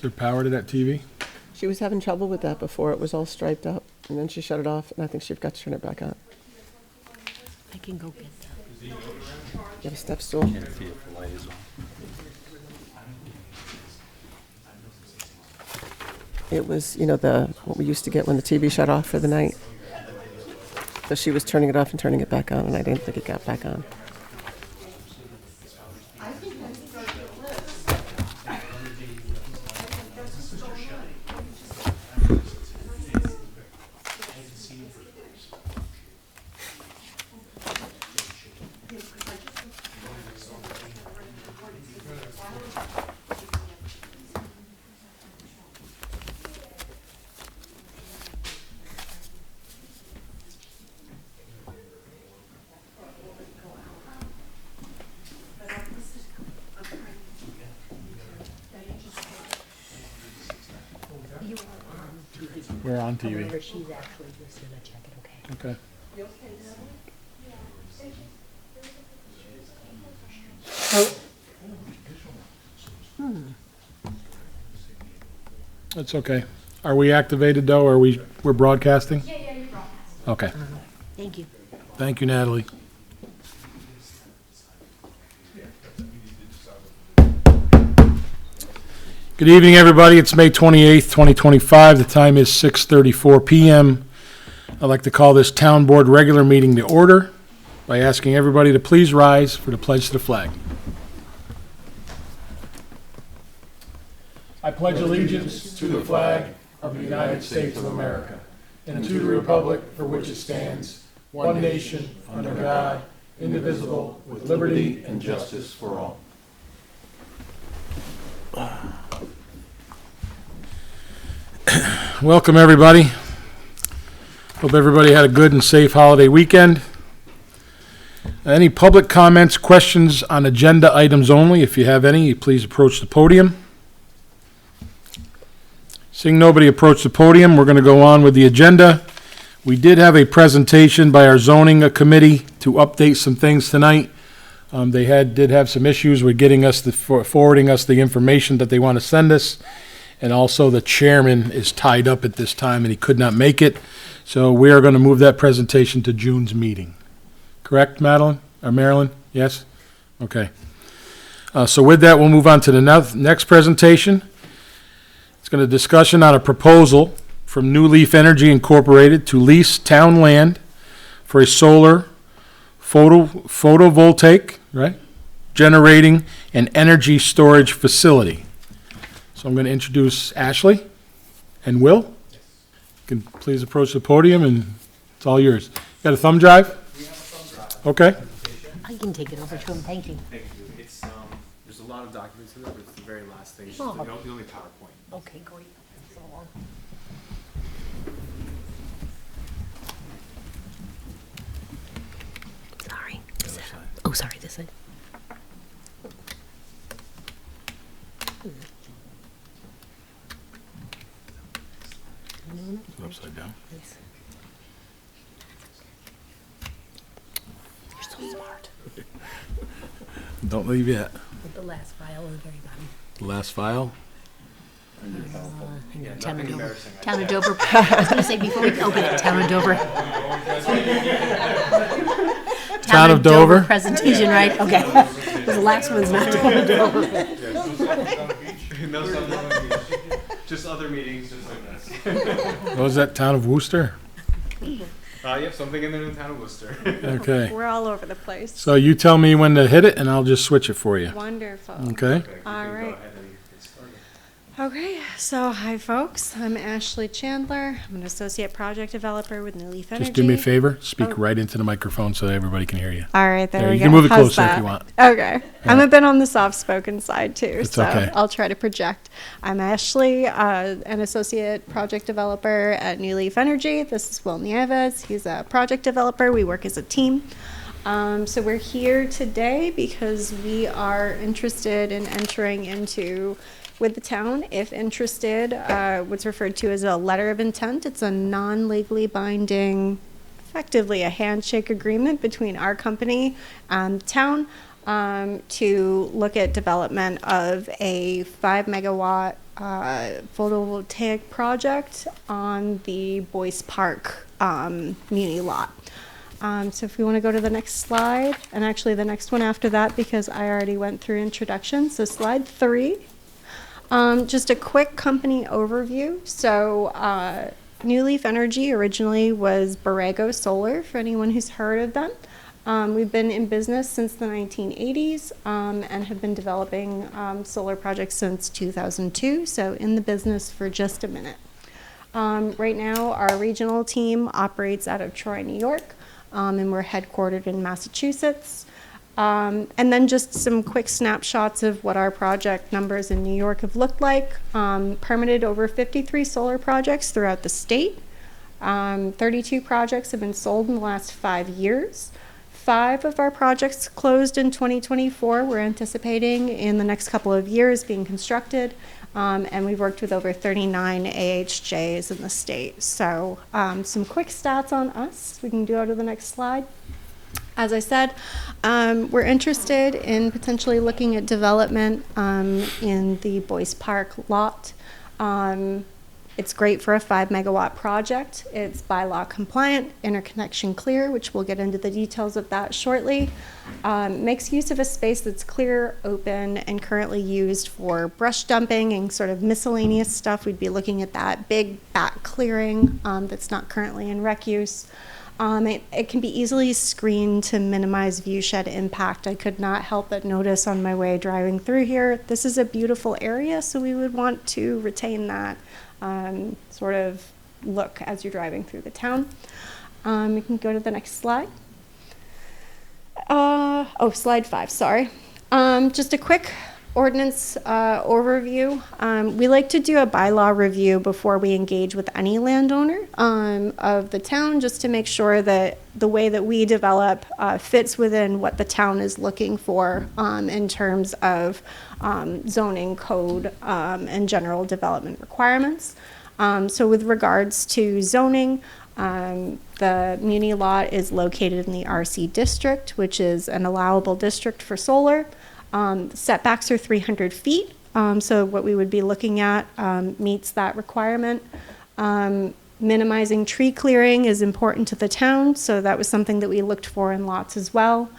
there power to that TV? She was having trouble with that before. It was all striped up, and then she shut it off, and I think she forgot to turn it back on. I can go get that. You have a step stool? Can't see if the light is on. It was, you know, what we used to get when the TV shut off for the night. So she was turning it off and turning it back on, and I didn't think it got back on. We're on TV. However, she's actually just gonna check it, okay? Okay. That's okay. Are we activated though, or we're broadcasting? Yeah, you're broadcasting. Okay. Thank you. Thank you, Natalie. Good evening, everybody. It's May 28th, 2025. The time is 6:34 p.m. I'd like to call this Town Board regular meeting to order by asking everybody to please rise for the pledge to the flag. I pledge allegiance to the flag of the United States of America and to the republic for which it stands, one nation, under God, indivisible, with liberty and justice for all. Welcome, everybody. Hope everybody had a good and safe holiday weekend. Any public comments, questions on agenda items only? If you have any, please approach the podium. Seeing nobody approach the podium, we're going to go on with the agenda. We did have a presentation by our zoning committee to update some things tonight. They did have some issues with getting us forwarding us the information that they want to send us. And also the chairman is tied up at this time and he could not make it. So we are going to move that presentation to June's meeting. Correct, Madeline? Or Marilyn? Yes? Okay. So with that, we'll move on to the next presentation. It's going to discussion on a proposal from New Leaf Energy Incorporated to lease town land for a solar photovoltaic, right? Generating and energy storage facility. So I'm going to introduce Ashley and Will. You can please approach the podium and it's all yours. Got a thumb drive? We have a thumb drive. Okay. I can take it over to him, thank you. Thank you. It's, there's a lot of documents in there, but it's the very last thing. It's Oh. just the only PowerPoint. Okay, great. So long. Sorry. Oh, sorry, this side. Upside down. Yes. You're so smart. Don't leave yet. With the last file at the very bottom. The last file. Town of Dover. embarrassing. Town of Dover. I was gonna say before we open it, Town of Dover. Town of Dover. Presentation, right? Okay. 'Cause the last one's not Town of Dover. No, just other meetings, just like this. What was that, Town of Worcester? Yeah, something in there in the town of Worcester. Okay. We're all over the place. So you tell me when to hit it and I'll just switch it for you. Wonderful. Okay? Okay, you can All go right. ahead and get started. Okay, so hi folks. I'm Ashley Chandler. I'm an associate project developer with New Leaf Energy. Just do me a favor, speak Oh. right into the microphone so that everybody can hear you. All right, there we You go. can move it How's closer if that? you want. Okay. I'm a bit on the soft-spoken side too, It's so okay. I'll try to project. I'm Ashley, an associate project developer at New Leaf Energy. This is Will Nieves. He's a project developer. We work as a team. So we're here today because we are interested in entering into with the town, if interested, what's referred to as a letter of intent. It's a non-legally binding, effectively a handshake agreement between our company and the town. to look at development of a 5 megawatt photovoltaic project on the Boyce Park muni lot. So if we want to go to the next slide, and actually the next one after that, because I already went through introduction. So slide 3, just a quick company overview. So New Leaf Energy originally was Borrego Solar, for anyone who's heard of them. We've been in business since the 1980s and have been developing solar projects since 2002, so in the business for just a minute. Right now, our regional team operates out of Troy, New York, and we're headquartered in Massachusetts. And then just some quick snapshots of what our project numbers in New York have looked like. Permitted over 53 solar projects throughout the state. 32 projects have been sold in the last 5 years. 5 of our projects closed in 2024. We're anticipating in the next couple of years being constructed. And we've worked with over 39 AHJs in the state. So some quick stats on us. We can go to the next slide. As I said, we're interested in potentially looking at development in the Boyce Park lot. It's great for a 5 megawatt project. It's bylaw compliant, interconnection clear, which we'll get into the details of that shortly. Makes use of a space that's clear, open, and currently used for brush dumping and sort of miscellaneous stuff. We'd be looking at that big back clearing that's not currently in rec use. It can be easily screened to minimize view shed impact. I could not help but notice on my way driving through here, this is a beautiful area, so we would want to retain that sort of look as you're driving through the town. We can go to the next slide. Slide 5, sorry. Just a quick ordinance overview. We like to do a bylaw review before we engage with any landowner of the town, just to make sure that the way that we develop fits within what the town is looking for in terms of zoning code and general development requirements. So with regards to zoning, the muni lot is located in the RC district, which is an allowable district for solar. Setbacks are 300 feet, so what we would be looking at meets that requirement. Minimizing tree clearing is important to the town, so that was something that we looked for in lots as well.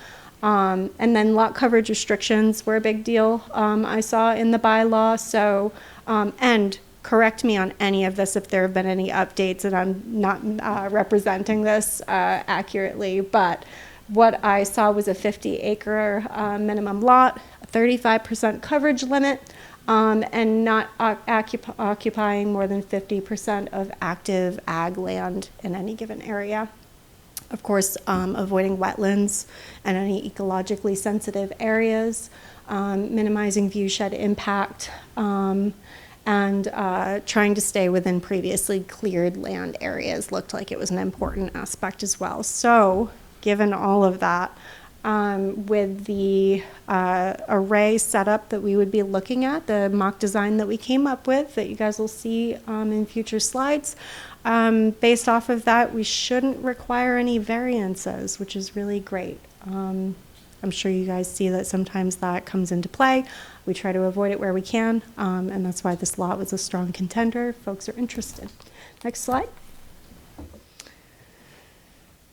And then lot coverage restrictions were a big deal, I saw in the bylaw. So, and correct me on any of this if there have been any updates and I'm not representing this accurately, but what I saw was a 50-acre minimum lot, a 35% coverage limit, and not occupying more than 50% of active ag land in any given area. Of course, avoiding wetlands and any ecologically sensitive areas, minimizing view shed impact, and trying to stay within previously cleared land areas looked like it was an important aspect as well. So, given all of that, with the array setup that we would be looking at, the mock design that we came up with that you guys will see in future slides, based off of that, we shouldn't require any variances, which is really great. I'm sure you guys see that sometimes that comes into play. We try to avoid it where we can, and that's why this lot was a strong contender. Folks are interested. Next slide.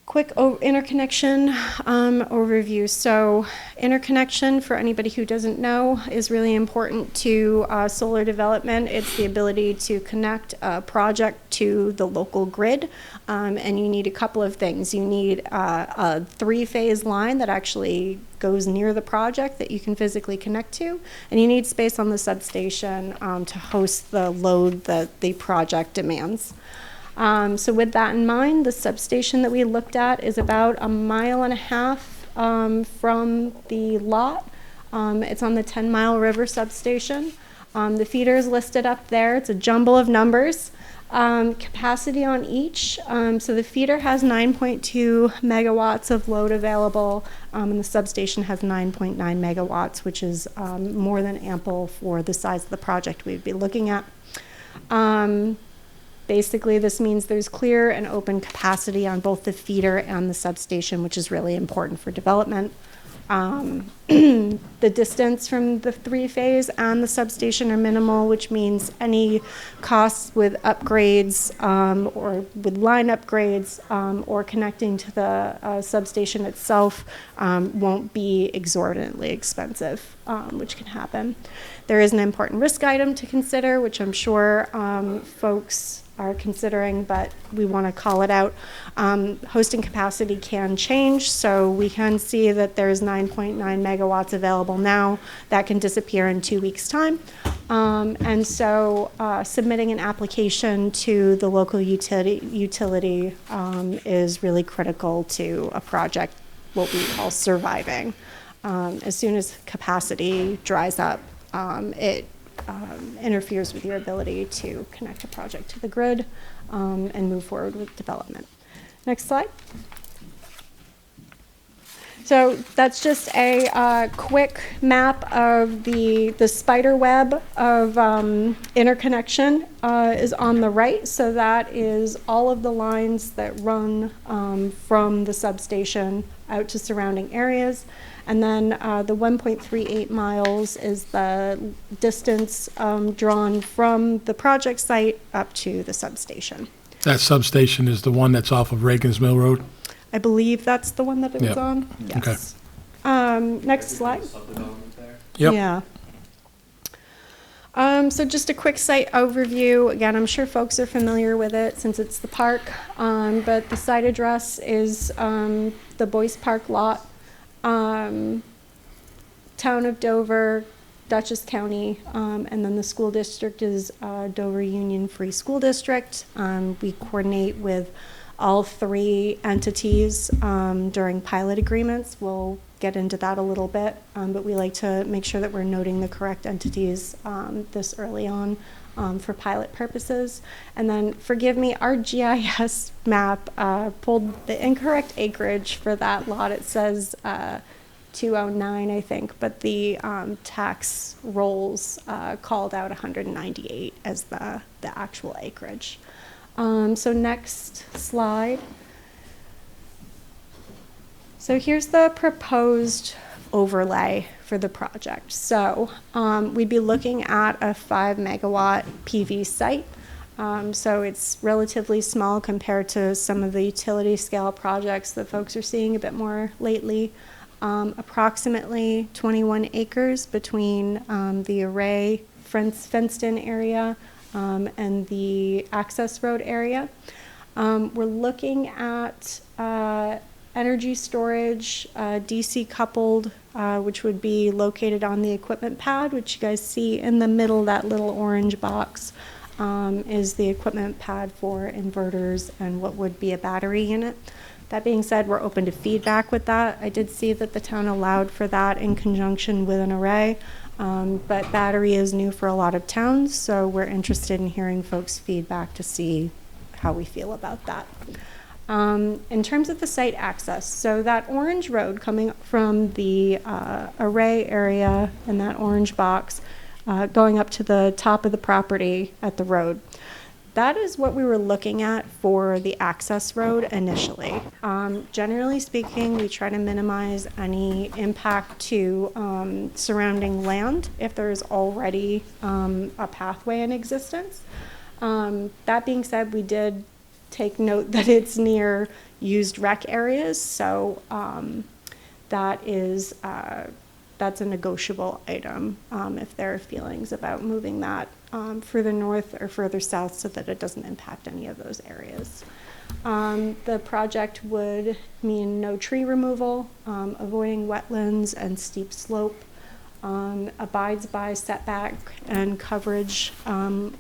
Quick interconnection overview. So interconnection, for anybody who doesn't know, is really important to solar development. It's the ability to connect a project to the local grid, and you need a couple of things. You need a 3-phase line that actually goes near the project that you can physically connect to, and you need space on the substation to host the load that the project demands. So with that in mind, the substation that we looked at is about 1.5 miles from the lot. It's on the 10 Mile River substation. The feeder is listed up there. It's a jumble of numbers. Capacity on each. So the feeder has 9.2 megawatts of load available, and the substation has 9.9 megawatts, which is more than ample for the size of the project we'd be looking at. Basically, this means there's clear and open capacity on both the feeder and the substation, which is really important for development. The distance from the three-phase and the substation are minimal, which means any costs with upgrades or with line upgrades or connecting to the substation itself won't be exorbitantly expensive, which can happen. There is an important risk item to consider, which I'm sure folks are considering, but we want to call it out. Hosting capacity can change, so we can see that there's 9.9 megawatts available now. That can disappear in 2 weeks' time. And so submitting an application to the local utility is really critical to a project, what we call surviving. As soon as capacity dries up, it interferes with your ability to connect a project to the grid and move forward with development. Next slide. So that's just a quick map of the spider web of interconnection is on the right. So that is all of the lines that run from the substation out to surrounding areas. And then the 1.38 miles is the distance drawn from the project site up to the substation. That substation is the one that's off of Reagan's Mill Road? I believe that's the one that it was Yep. on. Okay. Yes. Next slide. Subdevelopment there. Yep. Yeah. So just a quick site overview. Again, I'm sure folks are familiar with it since it's the park, but the site address is the Boyce Park lot, Town of Dover, Dutchess County, and then the school district is Dover Union Free School District. We coordinate with all three entities during pilot agreements. We'll get into that a little bit, but we like to make sure that we're noting the correct entities this early on for pilot purposes. And then, forgive me, our GIS map pulled the incorrect acreage for that lot. It says 209, I think, but the tax rolls called out 198 as the actual acreage. So next slide. So here's the proposed overlay for the project. So we'd be looking at a 5 megawatt PV site. So it's relatively small compared to some of the utility scale projects that folks are seeing a bit more lately. Approximately 21 acres between the array fenced-in area and the access road area. We're looking at energy storage, DC coupled, which would be located on the equipment pad, which you guys see in the middle, that little orange box is the equipment pad for inverters and what would be a battery unit. That being said, we're open to feedback with that. I did see that the town allowed for that in conjunction with an array. But battery is new for a lot of towns, so we're interested in hearing folks' feedback to see how we feel about that. In terms of the site access, so that orange road coming from the array area and that orange box going up to the top of the property at the road, that is what we were looking at for the access road initially. Generally speaking, we try to minimize any impact to surrounding land if there's already a pathway in existence. That being said, we did take note that it's near used rec areas, so that's a negotiable item if there are feelings about moving that further north or further south so that it doesn't impact any of those areas. The project would mean no tree removal, avoiding wetlands and steep slope, abides by setback and coverage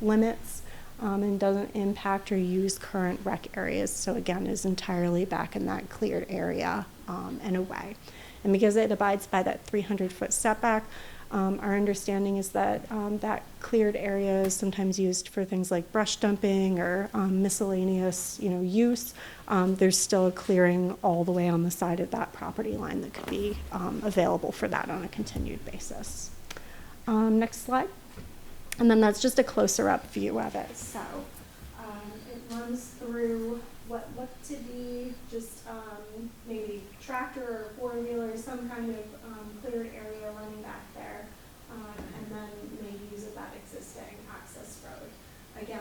limits, and doesn't impact or use current rec areas. So again, is entirely back in that cleared area and away. And because it abides by that 300-foot setback, our understanding is that that cleared area is sometimes used for things like brush dumping or miscellaneous, use. There's still a clearing all the way on the side of that property line that could be available for that on a continued basis. Next slide. And then that's just a closer up view of it. So it runs through what to be, just maybe tractor or four-wheeler, some kind of cleared area running back there, and then maybe use of that existing access road. Again,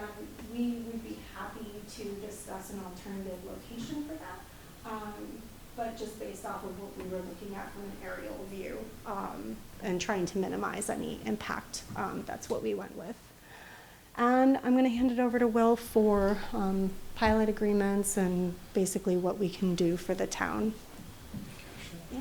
we would be happy to discuss an alternative location for that, but just based off of what we were looking at from an aerial view and trying to minimize any impact, that's what we went with. And I'm going to hand it over to Will for pilot agreements and basically what we can do for the town. Yeah.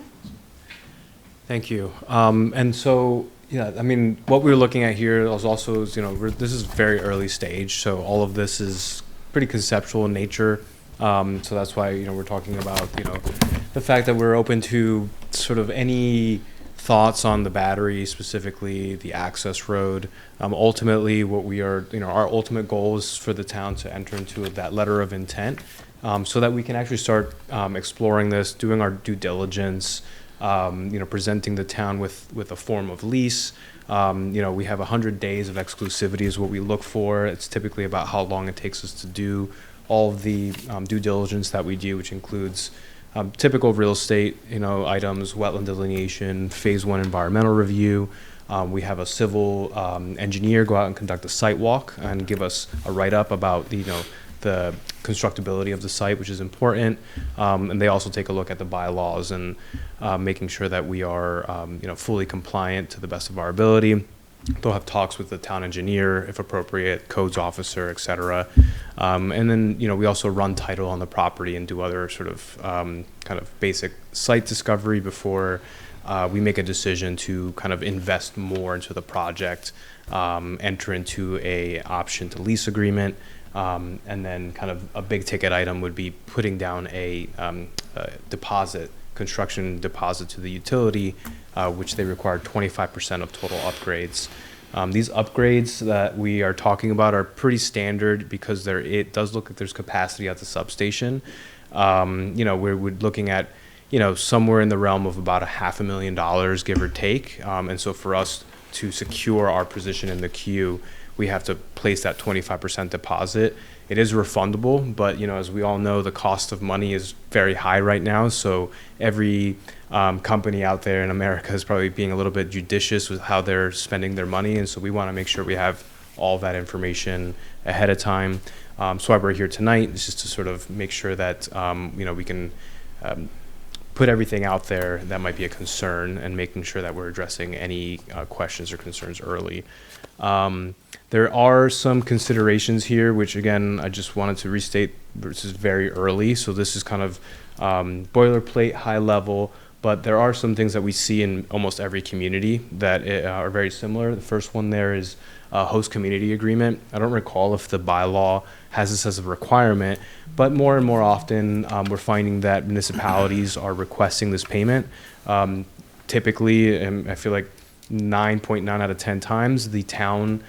Thank you. And so, yeah, I mean, what we were looking at here is also, this is very early stage, so all of this is pretty conceptual in nature. So that's why, we're talking about, the fact that we're open to sort of any thoughts on the battery, specifically the access road. Ultimately, what we are, our ultimate goal is for the town to enter into that letter of intent, so that we can actually start exploring this, doing our due diligence, presenting the town with a form of lease. We have 100 days of exclusivity is what we look for. It's typically about how long it takes us to do all of the due diligence that we do, which includes typical real estate, items, wetland delineation, phase 1 environmental review. We have a civil engineer go out and conduct a site walk and give us a write-up about the constructability of the site, which is important. And they also take a look at the bylaws and making sure that we are, fully compliant to the best of our ability. They'll have talks with the town engineer, if appropriate, codes officer, et cetera. And then, we also run title on the property and do other sort of kind of basic site discovery before we make a decision to kind of invest more into the project, enter into a option to lease agreement, and then kind of a big ticket item would be putting down a deposit, construction deposit to the utility, which they require 25% of total upgrades. These upgrades that we are talking about are pretty standard because it does look like there's capacity at the substation. We're looking at, somewhere in the realm of about $500,000, give or take. And so for us to secure our position in the queue, we have to place that 25% deposit. It is refundable, but as we all know, the cost of money is very high right now. So every company out there in America is probably being a little bit judicious with how they're spending their money, and so we want to make sure we have all that information ahead of time. So why we're here tonight is just to sort of make sure that we can put everything out there that might be a concern and making sure that we're addressing any questions or concerns early. There are some considerations here, which again, I just wanted to restate, this is very early. So this is kind of boilerplate, high level, but there are some things that we see in almost every community that are very similar. The first one there is a host community agreement. I don't recall if the bylaw has this as a requirement, but more and more often we're finding that municipalities are requesting this payment. Typically, I feel like 9.9 out of 10 times, the town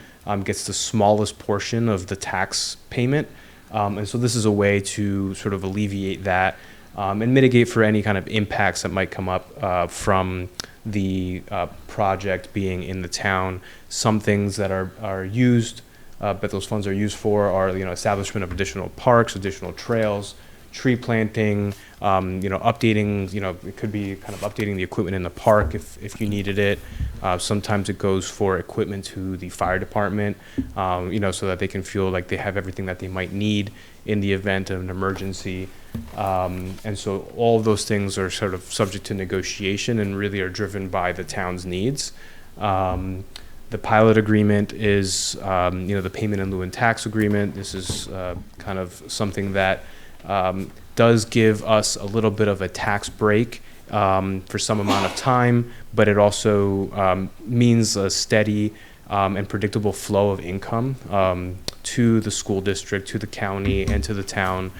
gets the smallest portion of the tax payment. And so this is a way to sort of alleviate that and mitigate for any kind of impacts that might come up from the project being in the town. Some things that are used, but those funds are used for are, establishment of additional parks, additional trails, tree planting, updating, it could be kind of updating the equipment in the park if you needed it. Sometimes it goes for equipment to the fire department, so that they can feel like they have everything that they might need in the event of an emergency. And so all of those things are sort of subject to negotiation and really are driven by the town's needs. The pilot agreement is, the payment in lieu and tax agreement. This is kind of something that does give us a little bit of a tax break for some amount of time, but it also means a steady and predictable flow of income to the school district, to the county, and to the town.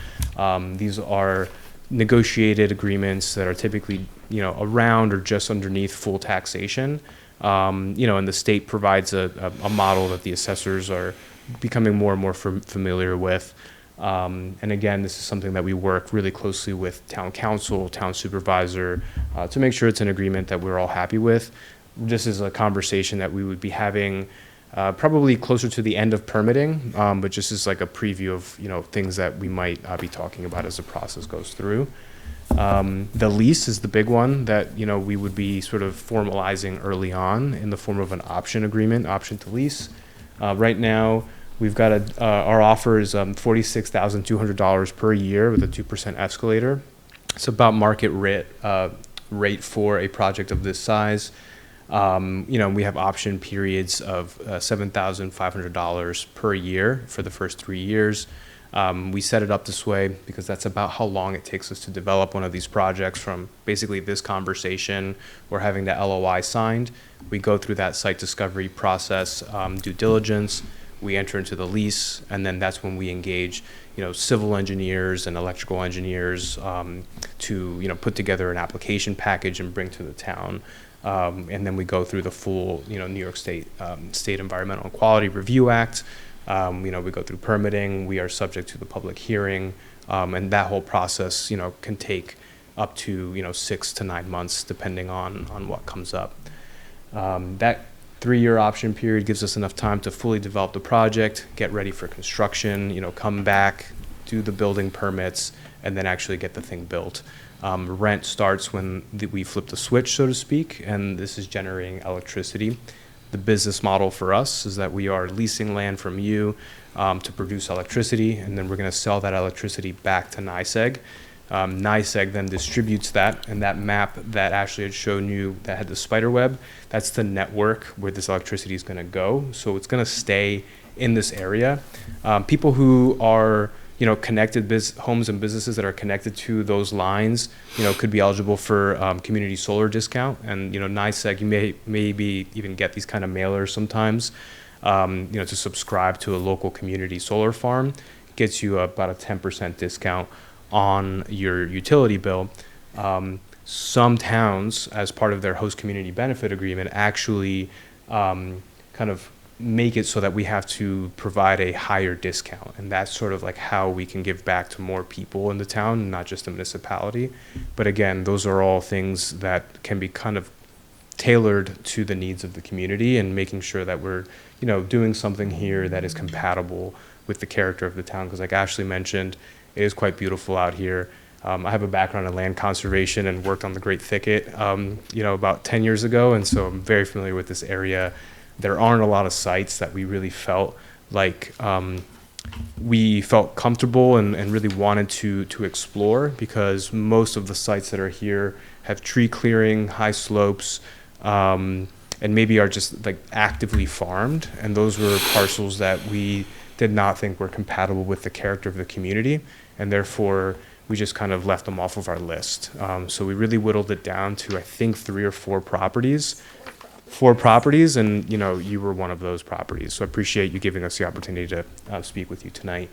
These are negotiated agreements that are typically, around or just underneath full taxation. And the state provides a model that the assessors are becoming more and more familiar with. And again, this is something that we work really closely with town council, town supervisor, to make sure it's an agreement that we're all happy with. This is a conversation that we would be having probably closer to the end of permitting, but just as like a preview of, things that we might be talking about as the process goes through. The lease is the big one that, we would be sort of formalizing early on in the form of an option agreement, option to lease. Right now, we've got our offer is $46,200 per year with a 2% escalator. It's about market rate for a project of this size. We have option periods of $7,500 per year for the first 3 years. We set it up this way because that's about how long it takes us to develop one of these projects from basically this conversation or having the LOI signed. We go through that site discovery process, due diligence, we enter into the lease, and then that's when we engage, civil engineers and electrical engineers to, put together an application package and bring to the town. And then we go through the full, New York State Environmental and Quality Review Act. We go through permitting. We are subject to the public hearing, and that whole process, can take up to 6 to 9 months, depending on what comes up. That 3-year option period gives us enough time to fully develop the project, get ready for construction, come back, do the building permits, and then actually get the thing built. Rent starts when we flip the switch, so to speak, and this is generating electricity. The business model for us is that we are leasing land from you to produce electricity, and then we're going to sell that electricity back to NYSEG. NYSEG then distributes that, and that map that Ashley had shown you that had the spider web, that's the network where this electricity is going to go. So it's going to stay in this area. People who are connected homes and businesses that are connected to those lines, could be eligible for community solar discount. And, NYSEG, you maybe even get these kind of mailers sometimes, to subscribe to a local community solar farm. It gets you about a 10% discount on your utility bill. Some towns, as part of their host community benefit agreement, actually kind of make it so that we have to provide a higher discount, and that's sort of like how we can give back to more people in the town, not just the municipality. But again, those are all things that can be kind of tailored to the needs of the community, and making sure that we're doing something here that is compatible with the character of the town, because like Ashley mentioned, it is quite beautiful out here. I have a background in land conservation and worked on the Great Thicket about 10 years ago, and so I'm very familiar with this area. There aren't a lot of sites that we really felt like we felt comfortable and really wanted to explore, because most of the sites that are here have tree clearing, high slopes, and maybe are just like actively farmed. And those were parcels that we did not think were compatible with the character of the community, and therefore we just kind of left them off of our list. So we really whittled it down to, I think, 3 or 4 properties. 4 properties, and you were one of those properties. So I appreciate you giving us the opportunity to speak with you tonight.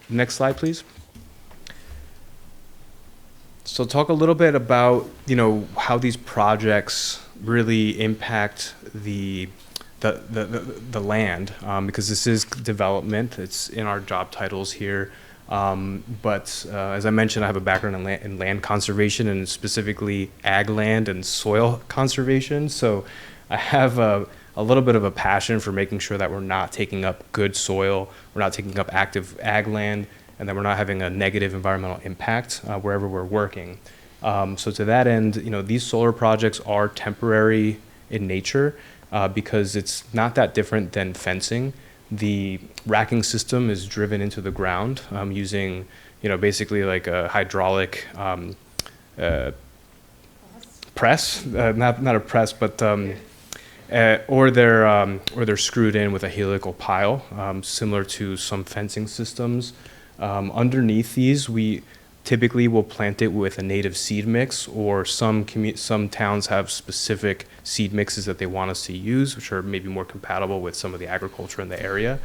Next slide, please. So talk a little bit about how these projects really impact the land, because this is development. It's in our job titles here. But as I mentioned, I have a background in land conservation, and specifically ag land and soil conservation. So I have a little bit of a passion for making sure that we're not taking up good soil, we're not taking up active ag land, and that we're not having a negative environmental impact wherever we're working. So to that end, these solar projects are temporary in nature because it's not that different than fencing. The racking system is driven into the ground using, basically like a hydraulic press, not a press, but or they're screwed in with a helical pile, similar to some fencing systems. Underneath these, we typically will plant it with a native seed mix, or some towns have specific seed mixes that they want us to use, which are maybe more compatible with some of the agriculture in the area.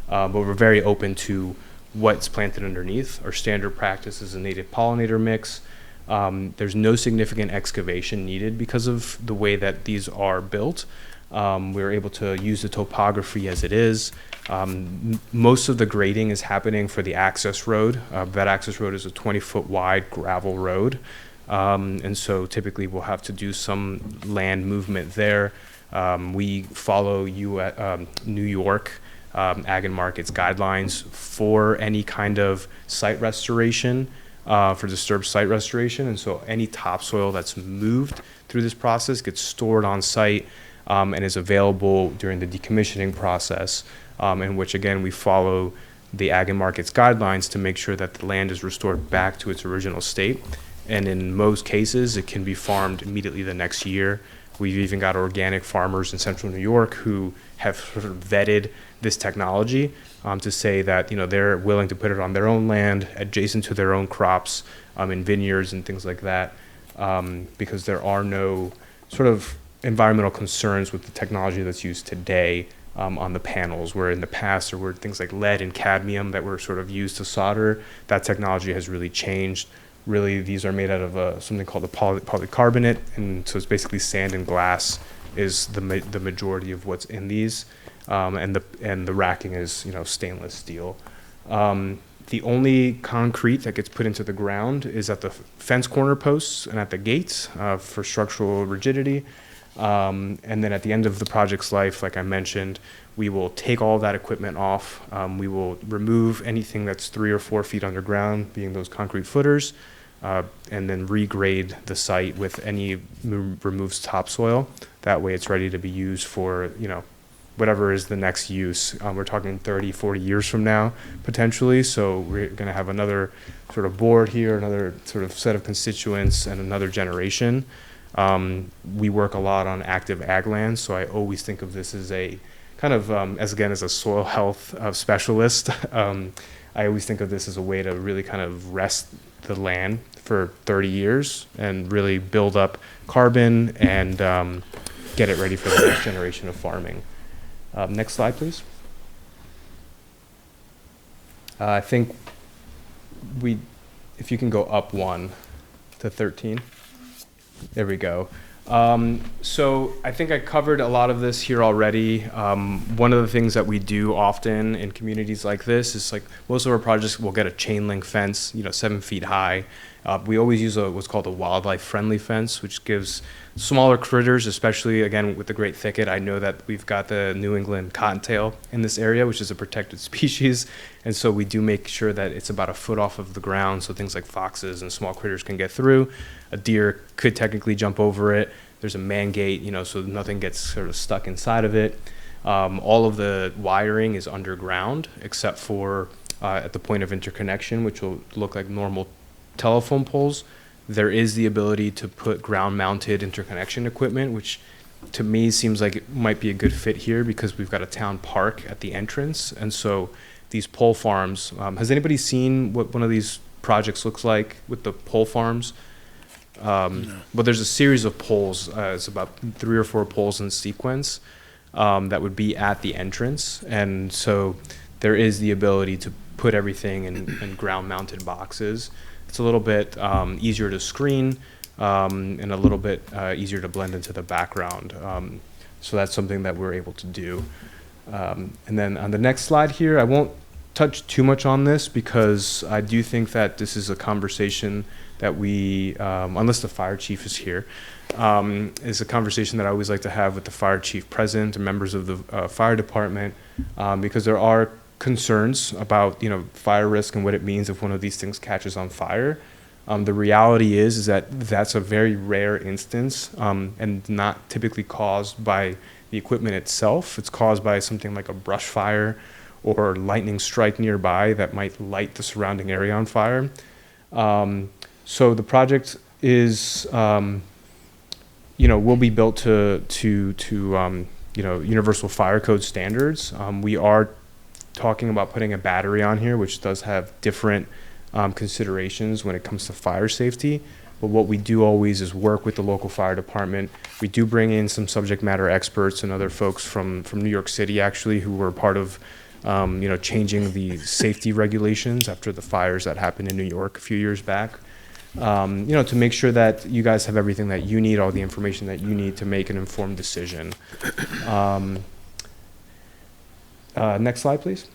But we're very open to what's planted underneath. Our standard practice is a native pollinator mix. There's no significant excavation needed because of the way that these are built. We're able to use the topography as it is. Most of the grading is happening for the access road. That access road is a 20-foot wide gravel road. And so typically we'll have to do some land movement there. We follow New York Ag and Markets guidelines for any kind of site restoration, for disturbed site restoration. And so any topsoil that's moved through this process gets stored on site and is available during the decommissioning process, in which, again, we follow the Ag and Markets guidelines to make sure that the land is restored back to its original state. And in most cases, it can be farmed immediately the next year. We've even got organic farmers in central New York who have sort of vetted this technology to say that, they're willing to put it on their own land, adjacent to their own crops, in vineyards and things like that, because there are no sort of environmental concerns with the technology that's used today on the panels, where in the past there were things like lead and cadmium that were sort of used to solder. That technology has really changed. Really, these are made out of something called a polycarbonate, and so it's basically sand and glass is the majority of what's in these, and the racking is stainless steel. The only concrete that gets put into the ground is at the fence corner posts and at the gates for structural rigidity. And then at the end of the project's life, like I mentioned, we will take all of that equipment off. We will remove anything that's 3 or 4 feet underground, being those concrete footers, and then regrade the site with any removes topsoil. That way it's ready to be used for, whatever is the next use. We're talking 30, 40 years from now, potentially. So we're going to have another sort of board here, another sort of set of constituents, and another generation. We work a lot on active ag land, so I always think of this as a kind of, as a soil health specialist, I always think of this as a way to really kind of rest the land for 30 years and really build up carbon and get it ready for the next generation of farming. Next slide, please. I think if you can go up 1 to 13. There we go. So I think I covered a lot of this here already. One of the things that we do often in communities like this is, like, most of our projects will get a chain link fence, 7 feet high. We always use what's called a wildlife friendly fence, which gives smaller critters, especially, again, with the Great Thicket. I know that we've got the New England cottontail in this area, which is a protected species. And so we do make sure that it's about a foot off of the ground, so things like foxes and small critters can get through. A deer could technically jump over it. There's a man gate, so nothing gets sort of stuck inside of it. All of the wiring is underground, except for at the point of interconnection, which will look like normal telephone poles. There is the ability to put ground-mounted interconnection equipment, which to me seems like it might be a good fit here because we've got a town park at the entrance. And so these pole farms, has anybody seen what one of these projects looks like with the pole farms? No. But there's a series of poles. It's about 3 or 4 poles in sequence that would be at the entrance. And so there is the ability to put everything in ground-mounted boxes. It's a little bit easier to screen and a little bit easier to blend into the background. So that's something that we're able to do. And then on the next slide here, I won't touch too much on this because I do think that this is a conversation that we, unless the fire chief is here, is a conversation that I always like to have with the fire chief present and members of the fire department, because there are concerns about fire risk and what it means if one of these things catches on fire. The reality is that that's a very rare instance and not typically caused by the equipment itself. It's caused by something like a brush fire or lightning strike nearby that might light the surrounding area on fire. So the project is, will be built to universal fire code standards. We are talking about putting a battery on here, which does have different considerations when it comes to fire safety. But what we do always is work with the local fire department. We do bring in some subject matter experts and other folks from New York City, actually, who were part of changing the safety regulations after the fires that happened in New York a few years back. To make sure that you guys have everything that you need, all the information that you need to make an informed decision. Next slide, please.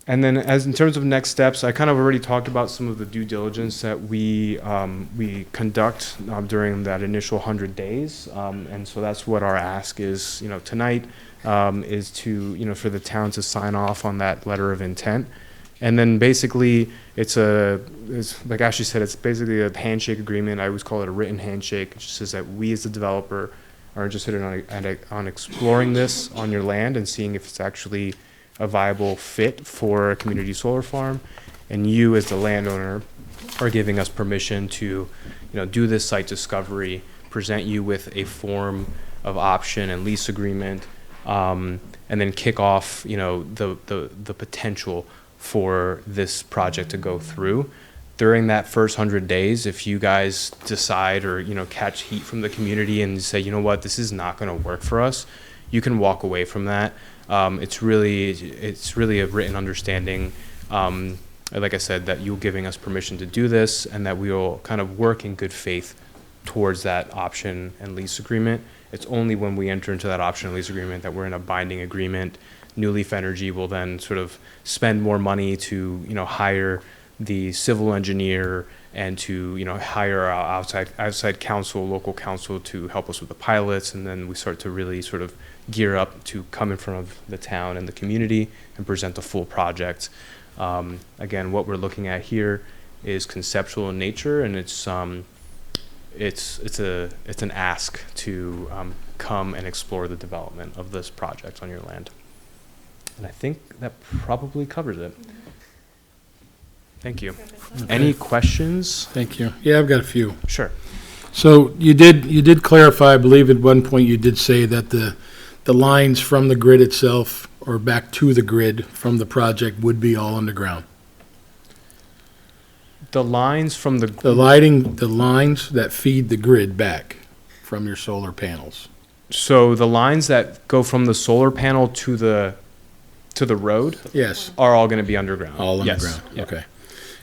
And then as in terms of next steps, I kind of already talked about some of the due diligence that we conduct during that initial 100 days. And so that's what our ask is, tonight, is to, for the town to sign off on that letter of intent. And then basically it's like Ashley said, it's basically a handshake agreement. I always call it a written handshake. It just says that we as the developer are interested on exploring this on your land and seeing if it's actually a viable fit for a community solar farm. And you as the landowner are giving us permission to, do this site discovery, present you with a form of option and lease agreement, and then kick off, the potential for this project to go through. During that first 100 days, if you guys decide or, catch heat from the community and say, you know what, this is not going to work for us, you can walk away from that. It's really a written understanding, like I said, that you're giving us permission to do this and that we will kind of work in good faith towards that option and lease agreement. It's only when we enter into that option and lease agreement that we're in a binding agreement. New Leaf Energy will then sort of spend more money to, hire the civil engineer and to, hire our outside counsel, local counsel to help us with the pilots. And then we start to really sort of gear up to come in front of the town and the community and present the full project. Again, what we're looking at here is conceptual in nature, and it's an ask to come and explore the development of this project on your land. And I think that probably covers it. Thank you. Any questions? Thank you. Yeah, I've got a few. Sure. So you did clarify, I believe at one point you did say that the lines from the grid itself or back to the grid from the project would be all underground. The lines from the lines that feed the grid back from your solar panels. So the lines that go from the solar panel to the road Yes, are all going to be underground. all Yes. underground. Yeah. Okay.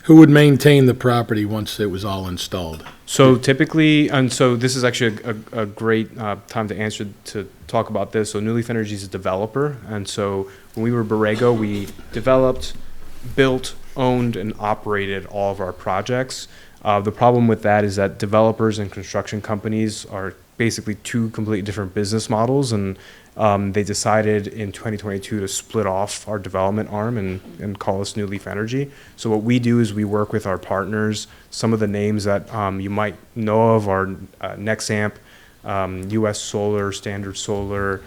Who would maintain the property once it was all installed? So typically, and so this is actually a great time to talk about this. So New Leaf Energy is a developer, and so when we were Borrego, we developed, built, owned, and operated all of our projects. The problem with that is that developers and construction companies are basically two completely different business models, and they decided in 2022 to split off our development arm and call us New Leaf Energy. So what we do is we work with our partners. Some of the names that you might know of are Nexamp, US Solar, Standard Solar,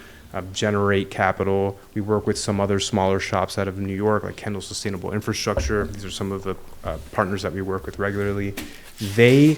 Generate Capital. We work with some other smaller shops out of New York, like Kendall Sustainable Infrastructure. These are some of the partners that we work with regularly. They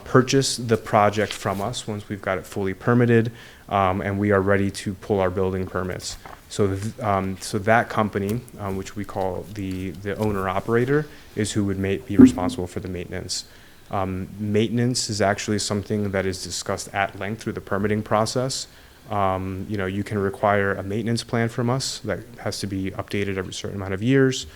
purchase the project from us once we've got it fully permitted, and we are ready to pull our building permits. So that company, which we call the owner-operator, is who would be responsible for the maintenance. Maintenance is actually something that is discussed at length through the permitting process. You can require a maintenance plan from us that has to be updated every certain amount of years.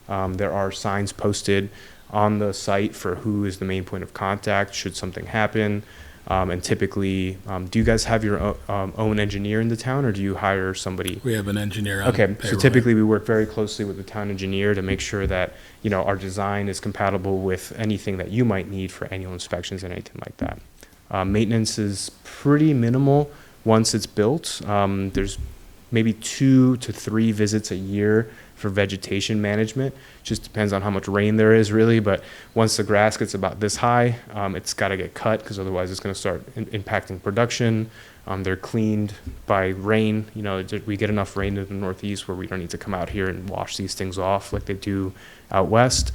There are signs posted on the site for who is the main point of contact should something happen. And typically, do you guys have your own engineer in the town, or do you hire somebody? We have an engineer on Okay, payroll. so typically we work very closely with the town engineer to make sure that, our design is compatible with anything that you might need for annual inspections and anything like that. Maintenance is pretty minimal once it's built. There's maybe 2 to 3 visits a year for vegetation management. Just depends on how much rain there is, really. But once the grass gets about this high, it's got to get cut because otherwise it's going to start impacting production. They're cleaned by rain. We get enough rain in the Northeast where we don't need to come out here and wash these things off like they do out west.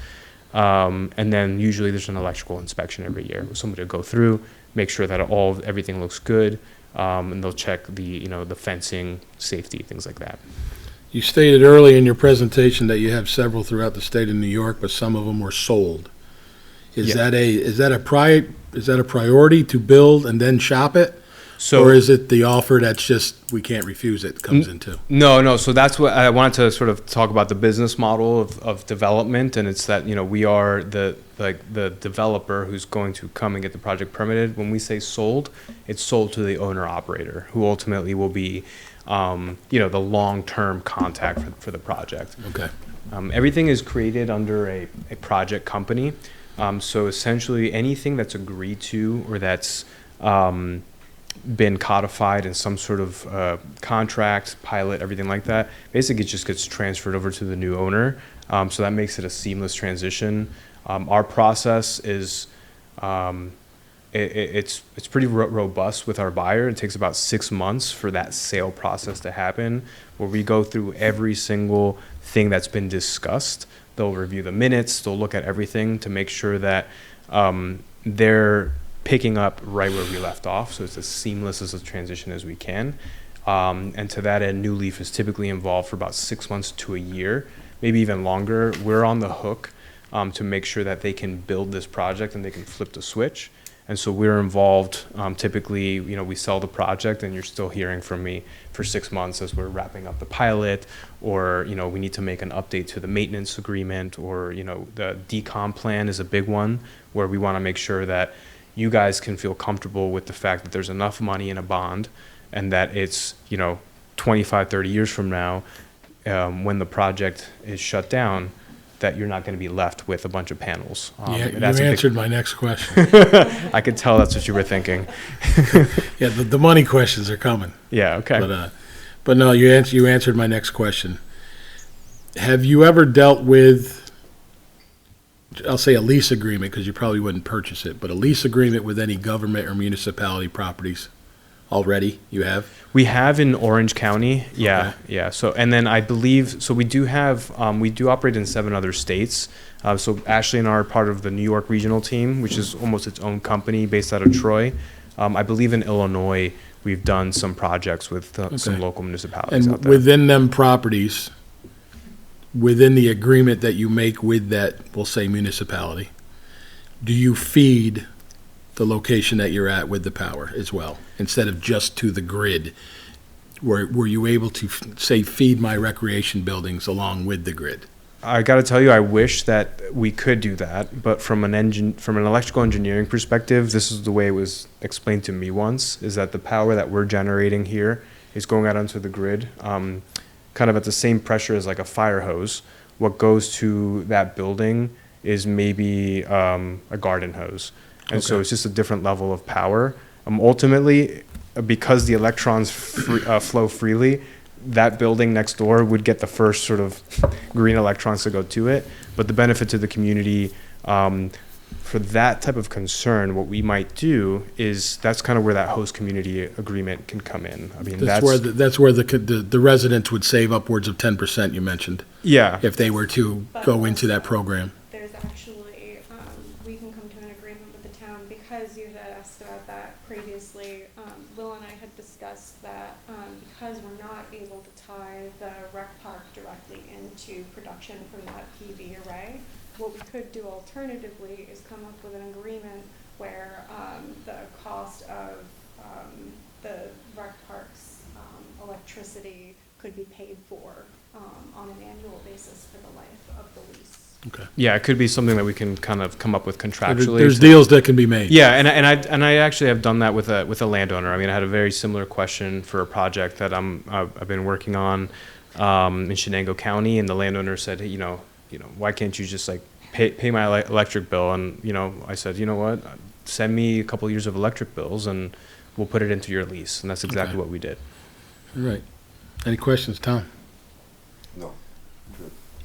And then usually there's an electrical inspection every year. Somebody will go through, make sure that everything looks good, and they'll check the fencing, safety, things like that. You stated early in your presentation that you have several throughout the state of New York, but some of them were sold. Is Yeah. that a priority to build and then shop it? So, Or is it the offer that's just, we can't refuse it, comes into? No. So that's what I wanted to sort of talk about, the business model of development, and it's that we are the developer who's going to come and get the project permitted. When we say sold, it's sold to the owner operator, who ultimately will be the long-term contact for the project. Okay. Everything is created under a project company. So essentially, anything that's agreed to or that's been codified in some sort of contract, pilot, everything like that, basically it just gets transferred over to the new owner. So that makes it a seamless transition. Our process is it's pretty robust with our buyer. It takes about 6 months for that sale process to happen, where we go through every single thing that's been discussed. They'll review the minutes, they'll look at everything to make sure that they're picking up right where we left off, so it's as seamless as a transition as we can. And to that end, New Leaf is typically involved for about 6 months to a year, maybe even longer. We're on the hook to make sure that they can build this project and they can flip the switch. And so we're involved, typically, we sell the project and you're still hearing from me for 6 months as we're wrapping up the pilot, or, we need to make an update to the maintenance agreement, or, the decom plan is a big one where we want to make sure that you guys can feel comfortable with the fact that there's enough money in a bond and that it's, 25, 30 years from now, when the project is shut down, that you're not going to be left with a bunch of panels. Yeah, you that's a big- answered my next question. I could tell that's what you were thinking. Yeah, the money questions are coming. Yeah, okay. But no, you answered my next question. Have you ever dealt with, I'll say a lease agreement, because you probably wouldn't purchase it, but a lease agreement with any government or municipality properties already? You have? We have in Orange County, yeah, Okay. yeah. So, and then I believe, so we do operate in 7 other states. So Ashley and I are part of the New York regional team, which is almost its own company based out of Troy. I believe in Illinois, we've done some projects with some Okay. local municipalities out And there. within them properties, within the agreement that you make with that, we'll say municipality, do you feed the location that you're at with the power as well, instead of just to the grid? Were you able to, say, feed my recreation buildings along with the grid? I got to tell you, I wish that we could do that, but from an electrical engineering perspective, this is the way it was explained to me once, is that the power that we're generating here is going out onto the grid, kind of at the same pressure as like a fire hose. What goes to that building is maybe a garden hose. And so Okay. it's just a different level of power. Ultimately, because the electrons flow freely, that building next door would get the first sort of green electrons to go to it. But the benefit to the community, for that type of concern, what we might do is that's kind of where that host community agreement can come in. I mean, That's where the residents would save upwards of 10%, you mentioned, yeah. if they were to go into that program. There's actually, we can come to an agreement with the town, because you had asked about that previously. Will and I had discussed that, because we're not able to tie the rec park directly into production from that PV array, what we could do alternatively is come up with an agreement where the cost of the rec park's electricity could be paid for on an annual basis for the life of the lease. Okay. Yeah, it could be something that we can kind of come up with contractually. There's deals that can be made. Yeah, and I actually have done that with a landowner. I mean, I had a very similar question for a project that I've been working on in Shenango County, and the landowner said, hey, why can't you just like pay my electric bill? And I said, you know what, send me a couple years of electric bills, and we'll put it into your lease, and that's exactly Okay. what we did. All right. Any questions, Tom? No.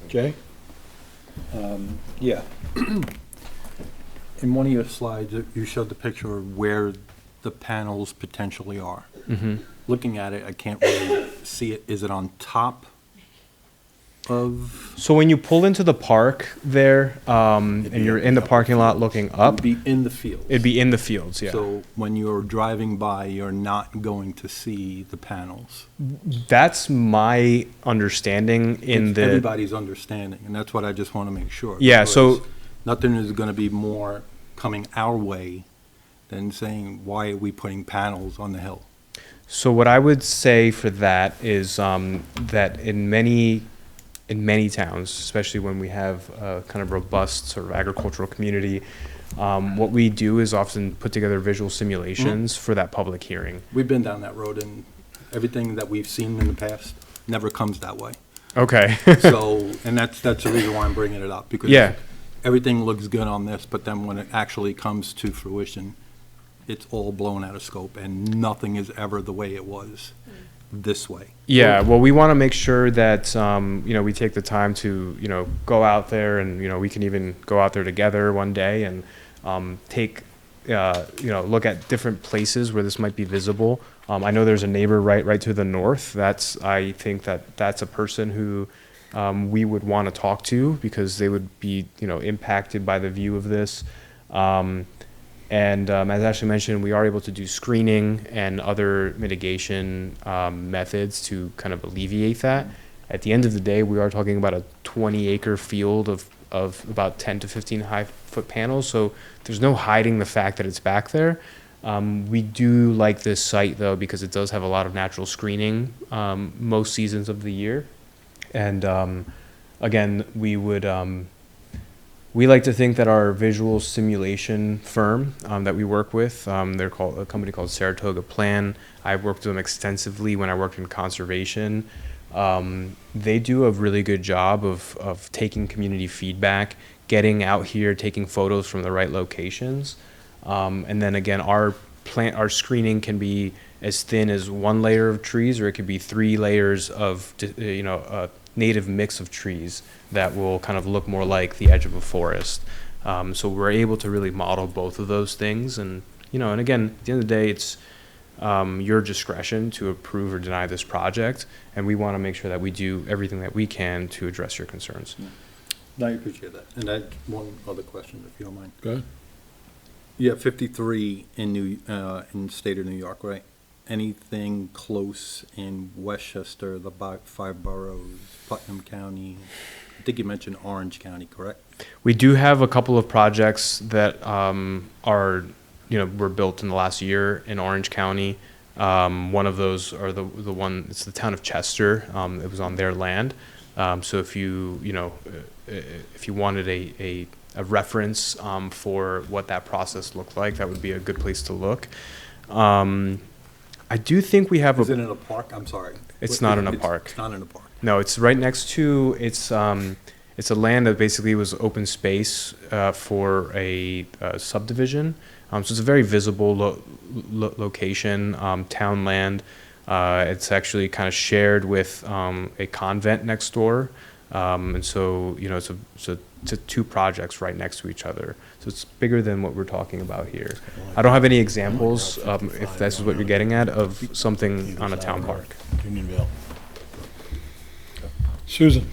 Jay? Yeah. In one of your slides, you showed the picture of where the panels potentially are. Mm-hmm. Looking at it, I can't really see it. Is it on top of? So when you pull into the park there, and you're in the parking lot looking up, It'd be in the field. it'd be in the fields, yeah. So when you're driving by, you're not going to see the panels. That's my understanding in It's the. everybody's understanding, and that's what I just want to make sure. Yeah, so- because nothing is going to be more coming our way than saying, why are we putting panels on the hill? So what I would say for that is that in many towns, especially when we have a kind of robust sort of agricultural community, what we do is often put together visual simulations for that public hearing. We've been down that road, and everything that we've seen in the past never comes that way. Okay. So, and that's the reason why I'm bringing it up, because Yeah. everything looks good on this, but then when it actually comes to fruition, it's all blown out of scope, and nothing is ever the way it was this way. Yeah, well, we want to make sure that, we take the time to, go out there and, we can even go out there together one day and take, look at different places where this might be visible. I know there's a neighbor right to the north. I think that's a person who we would want to talk to because they would be, impacted by the view of this. And as Ashley mentioned, we are able to do screening and other mitigation methods to kind of alleviate that. At the end of the day, we are talking about a 20-acre field of about 10 to 15 high-foot panels, so there's no hiding the fact that it's back there. We do like this site, though, because it does have a lot of natural screening most seasons of the year. And again, we like to think that our visual simulation firm that we work with, they're called a company called Saratoga Plan. I've worked with them extensively when I worked in conservation. They do a really good job of taking community feedback, getting out here, taking photos from the right locations. And then again, our screening can be as thin as one layer of trees, or it could be 3 layers of, a native mix of trees that will kind of look more like the edge of a forest. So we're able to really model both of those things. And, and again, at the end of the day, it's your discretion to approve or deny this project. And we want to make sure that we do everything that we can to address your concerns. I appreciate that. And I had one other question, if you don't mind. Go ahead. You have 53 in in the state of New York, right? Anything close in Westchester, the 5 boroughs, Putnam County? I think you mentioned Orange County, correct? We do have a couple of projects that were built in the last year in Orange County. One of those are it's the town of Chester. It was on their land. So if you wanted a reference for what that process looked like, that would be a good place to look. I do think we have Is it in a park? I'm sorry. It's not in a park. It's not in a park. No, it's right next to, it's a land that basically was open space for a subdivision. So it's a very visible location, town land. It's actually kind of shared with a convent next door. And so, it's 2 projects right next to each other. So it's bigger than what we're talking about here. I don't have any examples, if this is what you're getting at, of something on a town park. Unionville. Susan?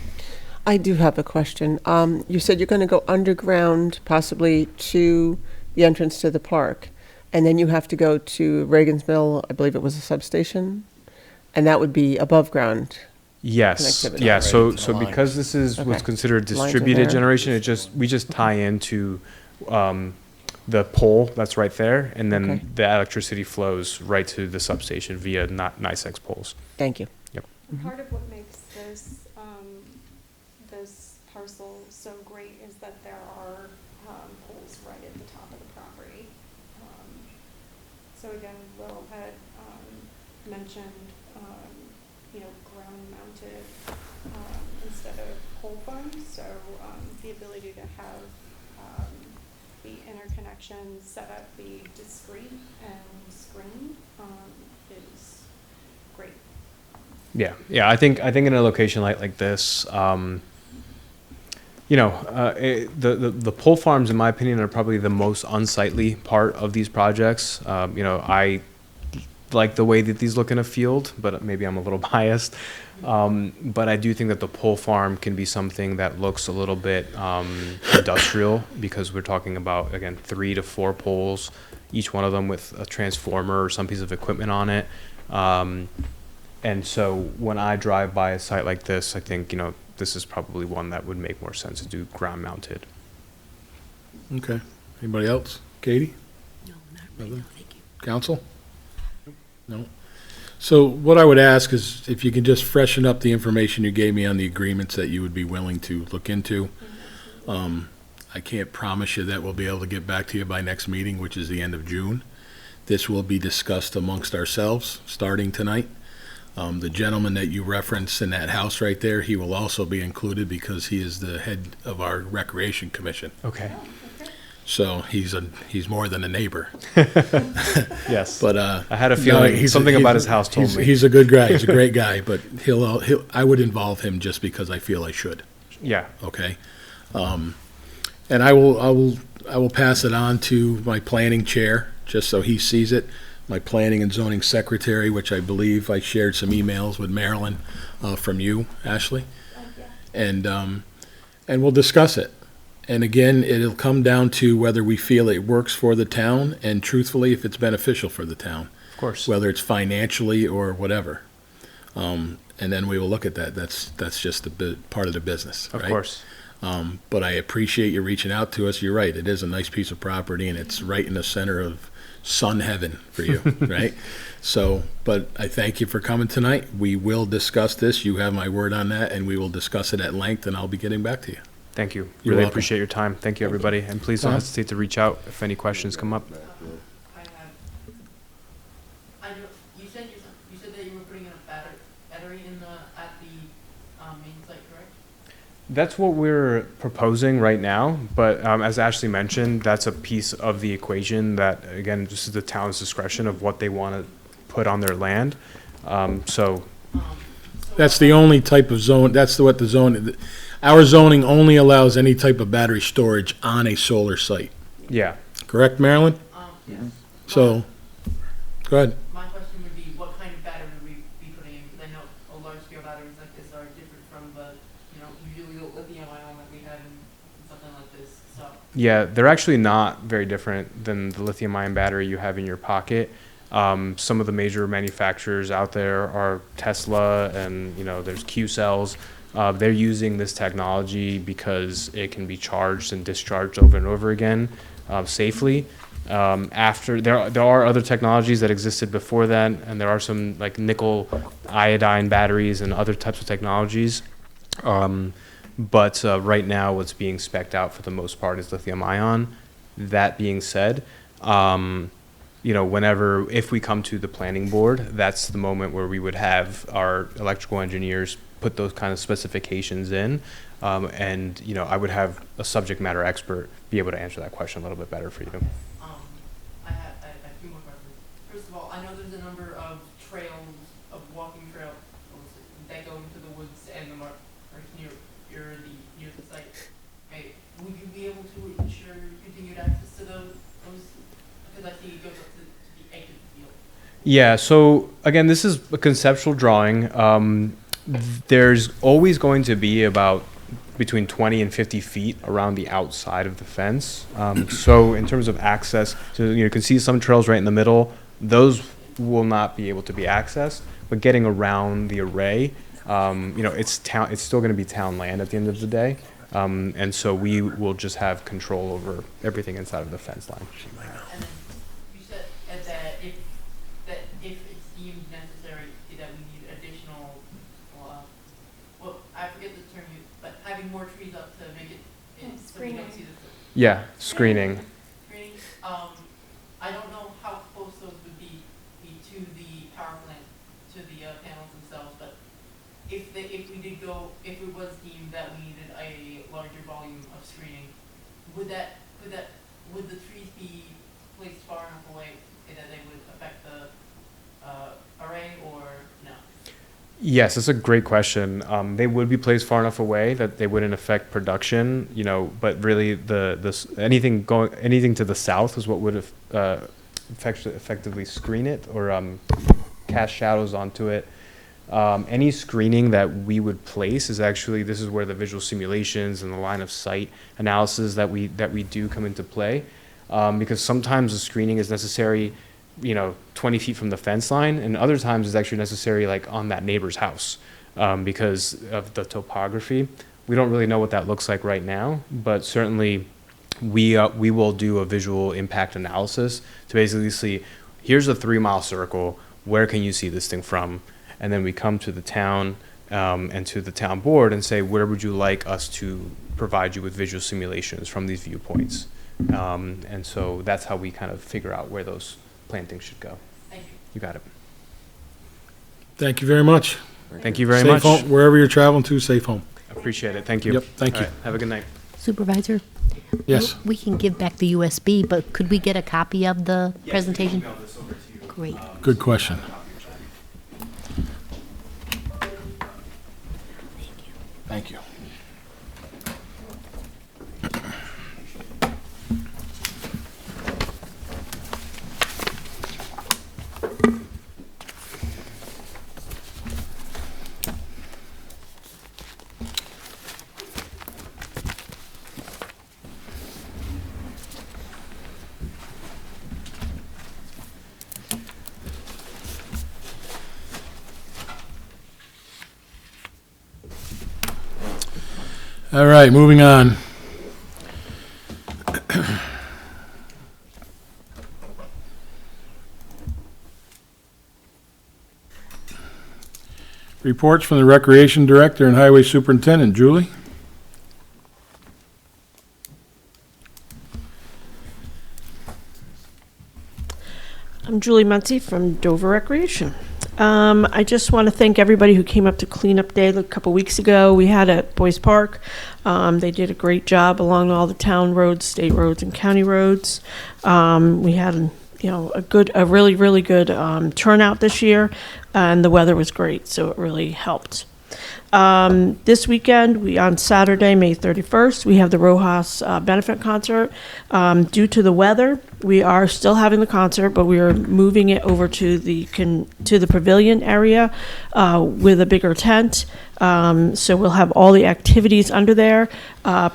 I do have a question. You said you're going to go underground, possibly to the entrance to the park, and then you have to go to Reagan's Mill, I believe it was a substation, and that would be above ground. Yes, Connectivity. yeah, so Right, it's a line. because this is what's Okay. considered Lines are distributed there. generation, we just tie into the pole that's right there, and then Okay. the electricity flows right to the substation via NYSEX poles. Thank you. Part of what makes this parcel so great is that there are poles right at the top of the property. So again, Will had mentioned, ground-mounted instead of pole farms. So the ability to have the interconnection set up be discrete and screened is great. Yeah, I think in a location like this, the pole farms, in my opinion, are probably the most unsightly part of these projects. I like the way that these look in a field, but maybe I'm a little biased. But I do think that the pole farm can be something that looks a little bit industrial, because we're talking about, again, 3 to 4 poles, each one of them with a transformer or some piece of equipment on it. And so when I drive by a site like this, I think, this is probably one that would make more sense to do ground mounted. Okay. Anybody else? Katie? No, not right now, thank you. Council? No? So what I would ask is if you can just freshen up the information you gave me on the agreements that you would be willing to look into. I can't promise you that we'll be able to get back to you by next meeting, which is the end of June. This will be discussed amongst ourselves, starting tonight. The gentleman that you referenced in that house right there, he will also be included because he is the head of our Recreation Commission. Okay. So he's more than a neighbor. Yes. But I had a feeling something about his house told me. He's a good guy. He's a great guy. But I would involve him just because I feel I should. Yeah. Okay. And I will pass it on to my planning chair, just so he sees it. My planning and zoning secretary, which I believe I shared some emails with Marilyn from you, Ashley. And we'll discuss it. And again, it'll come down to whether we feel it works for the town, and truthfully, if it's beneficial for the town, Of course. whether it's financially or whatever. And then we will look at that. That's just part of the business, Of right? course. But I appreciate you reaching out to us. You're right. It is a nice piece of property, and it's right in the center of sun heaven for you, right? So, but I thank you for coming tonight. We will discuss this. You have my word on that, and we will discuss it at length, and I'll be getting back to you. Thank you. You're Really welcome. appreciate your time. Thank you, everybody. And please don't Uh-huh. hesitate to reach out if any questions come up. I know, you said that you were putting in a battery in at the, main site, correct? That's what we're proposing right now, but as Ashley mentioned, that's a piece of the equation that, again, this is the town's discretion of what they want to put on their land. So, That's the only type of zone, what the zone, our zoning only allows any type of battery storage on a solar site. yeah. Correct, Marilyn? Yes. So, go ahead. My question would be, what kind of battery would we be putting in? Because I know large-scale batteries like this are different from the, usually the lithium-ion that we have in something like this, so. Yeah, they're actually not very different than the lithium-ion battery you have in your pocket. Some of the major manufacturers out there are Tesla, and there's Q-cells. They're using this technology because it can be charged and discharged over and over again safely. After there are other technologies that existed before that, and there are some like nickel iodine batteries and other types of technologies. But right now, what's being spec'd out for the most part is lithium-ion. That being said, if we come to the planning board, that's the moment where we would have our electrical engineers put those kind of specifications in. And I would have a subject matter expert be able to answer that question a little bit better for you. I have a few more questions. First of all, I know there's a number of trails, of walking trails that go into the woods and the near the site. Would you be able to ensure continued access to those? Because I see it goes up to the edge of the field. Yeah, so again, this is a conceptual drawing. There's always going to be about between 20 and 50 feet around the outside of the fence. So in terms of access, you can see some trails right in the middle. Those will not be able to be accessed, but getting around the array, it's still going to be town land at the end of the day. And so we will just have control over everything inside of the fence line. And then you said that if it's deemed necessary that we need additional, I forget the term used, but having more trees up to make it, so we don't see the. Yeah, screening. Screening, I don't know how close those would be to the power plant, to the panels themselves, but if it was deemed that we needed a larger volume of screening, would the trees be placed far enough away that they would affect the array, or no? Yes, that's a great question. They would be placed far enough away that they wouldn't affect production, but really anything to the south is what would effectively screen it or cast shadows onto it. Any screening that we would place this is where the visual simulations and the line of sight analysis that we do come into play, because sometimes the screening is necessary 20 feet from the fence line, and other times it's actually necessary like on that neighbor's house, because of the topography. We don't really know what that looks like right now, but certainly we will do a visual impact analysis to basically see, here's a 3-mile circle, where can you see this thing from? And then we come to the town and to the town board and say, where would you like us to provide you with visual simulations from these viewpoints? And so that's how we kind of figure out where those plantings should go. Thank you. You got it. Thank you very much. Thank you very Safe much. home- Wherever you're traveling to, safe home. Appreciate it. Thank you. Yep, thank All you. right, have a good night. Supervisor? Yes. We can give back the USB, but could we get a copy of the presentation? Great. Good question. Thank you. All right, moving on. Reports from the Recreation Director and Highway Superintendent. Julie? I'm Julie Muncy from Dover Recreation. I just want to thank everybody who came up to cleanup day a couple weeks ago. We had at Boys Park. They did a great job along all the town roads, state roads, and county roads. We had, a really, really good turnout this year, and the weather was great, so it really helped. This weekend, on Saturday, May 31st, we have the Rojas benefit concert. Due to the weather, we are still having the concert, but we are moving it over to the pavilion area with a bigger tent. So we'll have all the activities under there.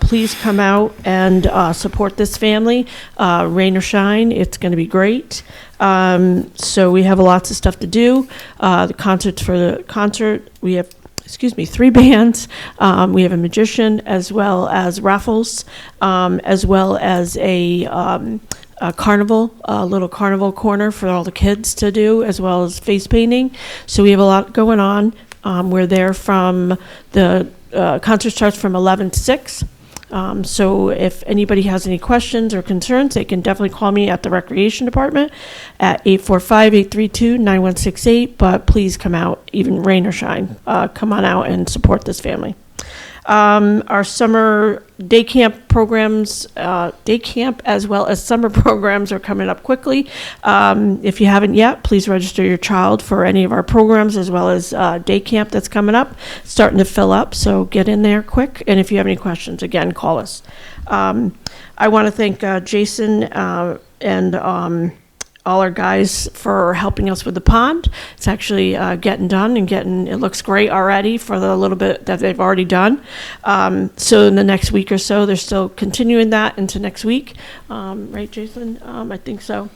Please come out and support this family. Rain or shine, it's going to be great. So we have lots of stuff to do. The concert, we have 3 bands. We have a magician, as well as raffles, as well as a carnival, a little carnival corner for all the kids to do, as well as face painting. So we have a lot going on. We're there from the concert starts from 11 to 6. So if anybody has any questions or concerns, they can definitely call me at the Recreation Department at 845-832-9168. But please come out, even rain or shine. Come on out and support this family. Our summer day camp programs, day camp as well as summer programs are coming up quickly. If you haven't yet, please register your child for any of our programs, as well as day camp that's coming up, starting to fill up. So get in there quick. And if you have any questions, again, call us. I want to thank Jason and all our guys for helping us with the pond. It's actually getting done and it looks great already for the little bit that they've already done. So in the next week or so, they're still continuing that into next week. Right, Jason? I think so.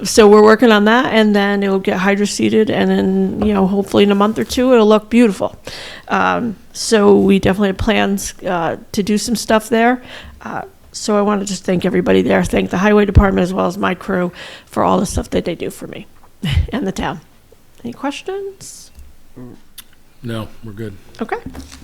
So we're working on that, and then it'll get hydroseeded, and then, hopefully in a month or two, it'll look beautiful. So we definitely have plans to do some stuff there. So I want to just thank everybody there, thank the highway department as well as my crew for all the stuff that they do for me and the town. Any questions? No, we're good. Okay,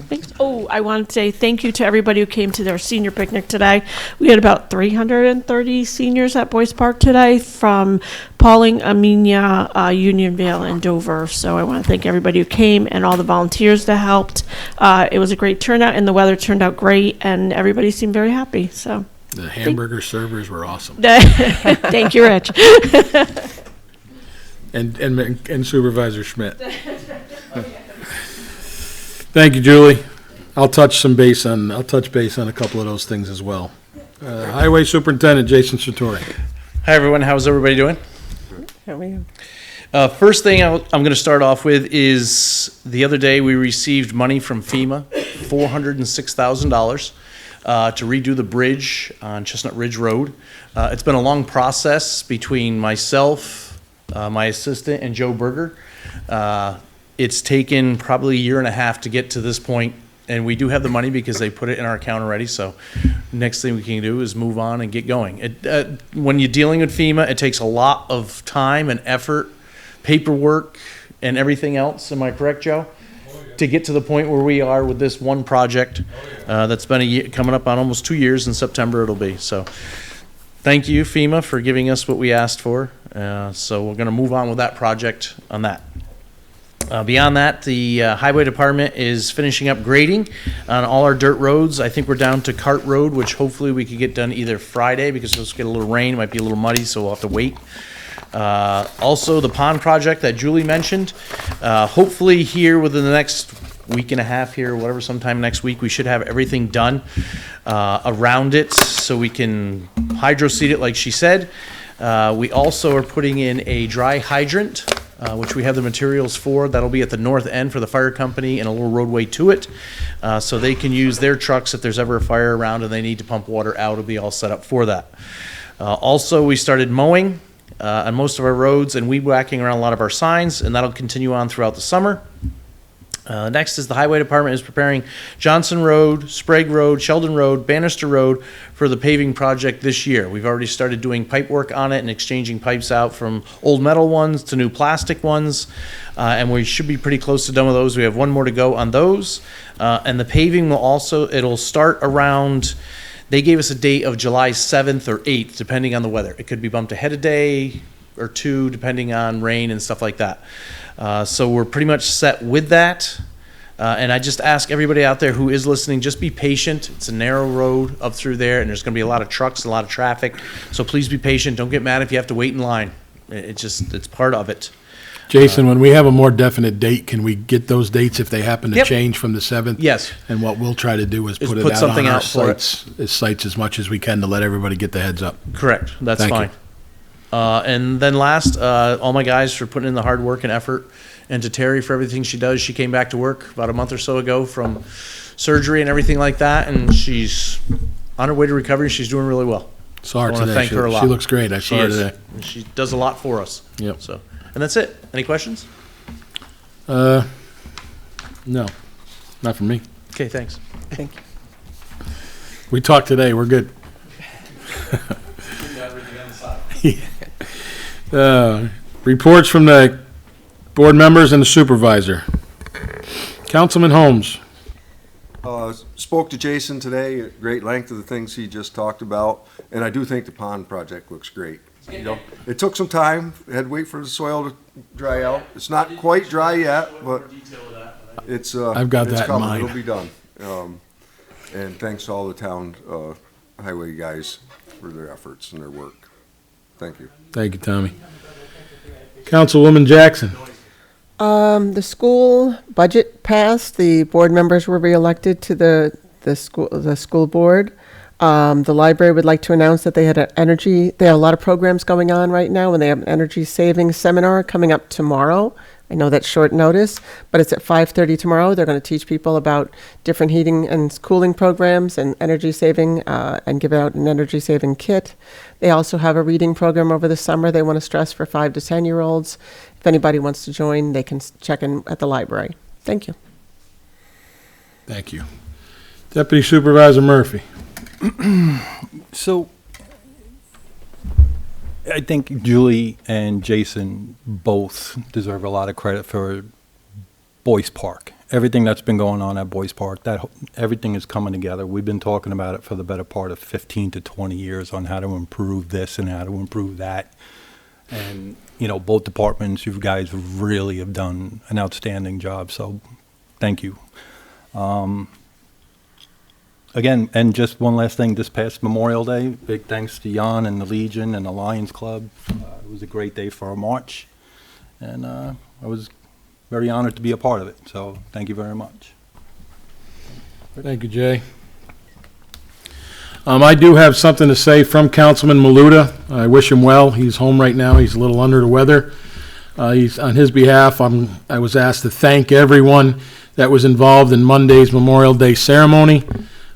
thanks. Oh, I want to say thank you to everybody who came to their senior picnic today. We had about 330 seniors at Boys Park today from Pauling, Amenia, Unionville, and Dover. So I want to thank everybody who came and all the volunteers that helped. It was a great turnout, and the weather turned out great, and everybody seemed very happy. So The hamburger servers were awesome. thank you, Rich. And Supervisor Schmidt. Thank you, Julie. I'll touch base on a couple of those things as well. Highway Superintendent Jason Sartori. Hi, everyone. How's everybody doing? How are you? First thing I'm going to start off with is the other day we received money from FEMA, $406,000 to redo the bridge on Chestnut Ridge Road. It's been a long process between myself, my assistant, and Joe Berger. It's taken probably a year and a half to get to this point, and we do have the money because they put it in our account already. So next thing we can do is move on and get going. When you're dealing with FEMA, it takes a lot of time and effort, paperwork, and everything else. Am I correct, Joe? To get to the point where we are with this one project that's been coming up on almost 2 years. In September it'll be. So thank you, FEMA, for giving us what we asked for. So we're going to move on with that project on that. Beyond that, the Highway Department is finishing up grading on all our dirt roads. I think we're down to Cart Road, which hopefully we could get done either Friday, because it's get a little rain, it might be a little muddy, so we'll have to wait. Also, the pond project that Julie mentioned, hopefully here within the next week and a half here, whatever, sometime next week, we should have everything done around it, so we can hydro seed it like she said. We also are putting in a dry hydrant, which we have the materials for. That'll be at the north end for the fire company and a little roadway to it. So they can use their trucks if there's ever a fire around and they need to pump water out. It'll be all set up for that. Also, we started mowing on most of our roads and weed whacking around a lot of our signs, and that'll continue on throughout the summer. Next is the Highway Department is preparing Johnson Road, Sprague Road, Sheldon Road, Bannister Road for the paving project this year. We've already started doing pipe work on it and exchanging pipes out from old metal ones to new plastic ones, and we should be pretty close to done with those. We have one more to go on those, and the paving will also, it'll start around, they gave us a date of July 7th or 8th, depending on the weather. It could be bumped ahead a day or two, depending on rain and stuff like that. So we're pretty much set with that. And I just ask everybody out there who is listening, just be patient. It's a narrow road up through there, and there's going to be a lot of trucks, a lot of traffic. So please be patient. Don't get mad if you have to wait in line. It's part of it. Jason, when we have a more definite date, can we get those dates if they happen to Yep. change from the 7th? Yes. And what we'll try to do is Is put it put out something on our out for it. sites as much as we can to let everybody get the heads up. Correct. That's Thank fine. you. And then last, all my guys for putting in the hard work and effort, and to Terry for everything she does. She came back to work about a month or so ago from surgery and everything like that, and she's on her way to recovery. She's doing really well. Saw her I wanna today. thank She- her a lot. She looks great. I She saw her is. today. And she does a lot for us. Yep. So, and that's it. Any questions? No, not from me. Okay, thanks. Thank you. We talked today. We're good. Reports from the board members and the supervisor. Councilman Holmes. Spoke to Jason today at great length of the things he just talked about, and I do think the pond project looks great. You know, it took some time, had to wait for the soil to dry out. It's not quite dry yet, but it's, I've got it's that in coming. mind. It'll be done. And thanks to all the town, highway guys for their efforts and their work. Thank you. Thank you, Tommy. Councilwoman Jackson. The school budget passed. The board members were reelected to the school board. The library would like to announce that they had a lot of programs going on right now, and they have an energy savings seminar coming up tomorrow. I know that's short notice, but it's at 5:30 tomorrow. They're going to teach people about different heating and cooling programs and energy saving, and give out an energy saving kit. They also have a reading program over the summer they want to stress for 5 to 10-year-olds. If anybody wants to join, they can check in at the library. Thank you. Thank you. Deputy Supervisor Murphy. So, I think Julie and Jason both deserve a lot of credit for Boyce Park. Everything that's been going on at Boyce Park, everything is coming together. We've been talking about it for the better part of 15 to 20 years on how to improve this and how to improve that. And, you know, both departments, you guys really have done an outstanding job, so thank you. Again, and just one last thing, this past Memorial Day, big thanks to Jan and the Legion and the Lions Club. It was a great day for our march, and I was very honored to be a part of it, so thank you very much. Thank you, Jay. I do have something to say from Councilman Maluta. I wish him well. He's home right now. He's a little under the weather. He's on his behalf. I was asked to thank everyone that was involved in Monday's Memorial Day ceremony.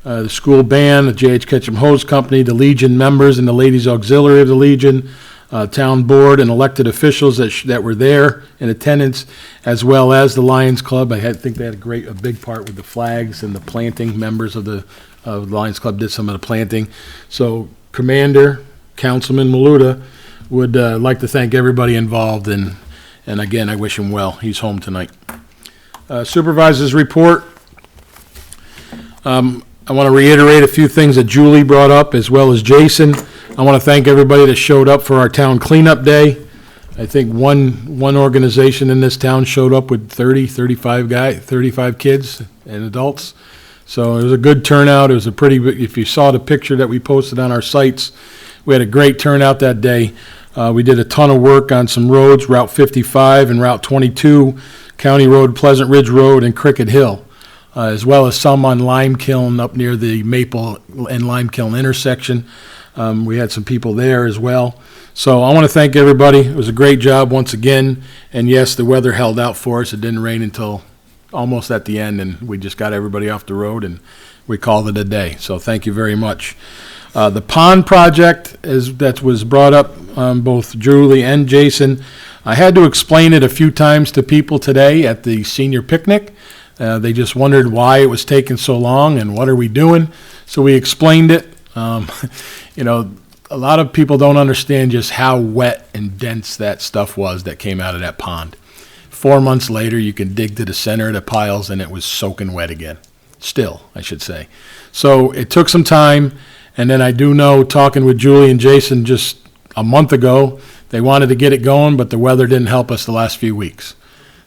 The school band, the J.H. Ketchum Hose Company, the Legion members and the Ladies Auxiliary of the Legion, town board and elected officials that were there in attendance, as well as the Lions Club. I think they had a big part with the flags and the planting. Members of the Lions Club did some of the planting. So Commander, Councilman Maluta would like to thank everybody involved, and again, I wish him well. He's home tonight. Supervisor's report. I want to reiterate a few things that Julie brought up, as well as Jason. I want to thank everybody that showed up for our town cleanup day. I think one organization in this town showed up with 35 kids and adults. So it was a good turnout. It was a pretty, if you saw the picture that we posted on our sites, we had a great turnout that day. We did a ton of work on some roads, Route 55 and Route 22, County Road, Pleasant Ridge Road, and Cricket Hill, as well as some on Lime Kiln up near the Maple and Lime Kiln intersection. We had some people there as well. So I want to thank everybody. It was a great job once again. And yes, the weather held out for us. It didn't rain until almost at the end, and we just got everybody off the road, and we called it a day. So thank you very much. The pond project that was brought up, both Julie and Jason, I had to explain it a few times to people today at the senior picnic. They just wondered why it was taking so long and what are we doing. So we explained it. You know, a lot of people don't understand just how wet and dense that stuff was that came out of that pond. 4 months later, you can dig to the center of the piles and it was soaking wet again. Still, I should say. So it took some time, and then I do know, talking with Julie and Jason just a month ago, they wanted to get it going, but the weather didn't help us the last few weeks.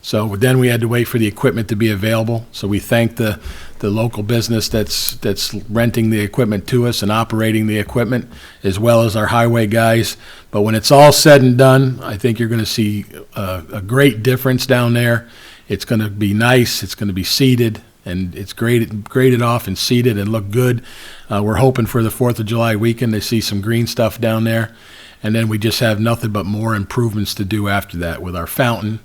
So then we had to wait for the equipment to be available. So we thank the local business that's renting the equipment to us and operating the equipment, as well as our highway guys. But when it's all said and done, I think you're going to see a great difference down there. It's going to be nice. It's going to be seeded, and it's graded off and seeded and look good. We're hoping for the 4th of July weekend to see some green stuff down there. And then we just have nothing but more improvements to do after that with our fountain.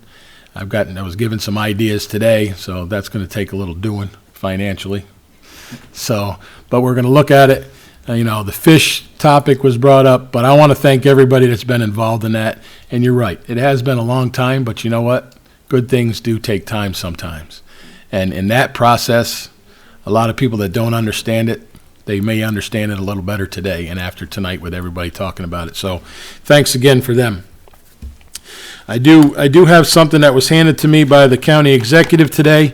I was given some ideas today, so that's going to take a little doing financially. So, but we're going to look at it. You know, the fish topic was brought up, but I want to thank everybody that's been involved in that. And you're right, it has been a long time, but you know what? Good things do take time sometimes. And in that process, a lot of people that don't understand it, they may understand it a little better today and after tonight with everybody talking about it. So thanks again for them. I do have something that was handed to me by the county executive today.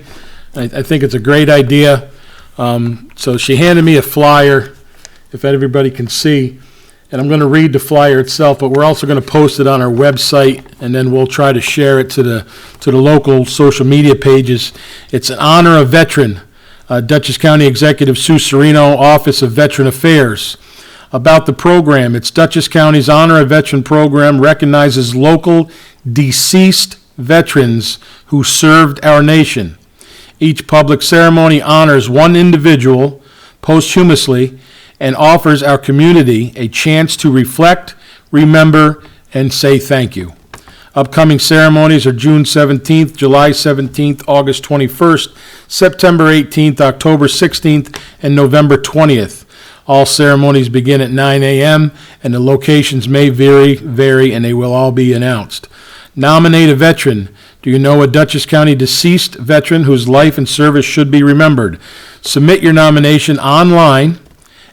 I think it's a great idea. So she handed me a flyer, if everybody can see, and I'm going to read the flyer itself, but we're also going to post it on our website, and then we'll try to share it to the local social media pages. It's in honor of veteran, Dutchess County Executive Sue Serino, Office of Veteran Affairs. About the program, it's Dutchess County's Honor of Veteran program recognizes local deceased veterans who served our nation. Each public ceremony honors one individual posthumously and offers our community a chance to reflect, remember, and say thank you. Upcoming ceremonies are June 17th, July 17th, August 21st, September 18th, October 16th, and November 20th. All ceremonies begin at 9 a.m., and the locations may vary, and they will all be announced. Nominate a veteran. Do you know a Dutchess County deceased veteran whose life and service should be remembered? Submit your nomination online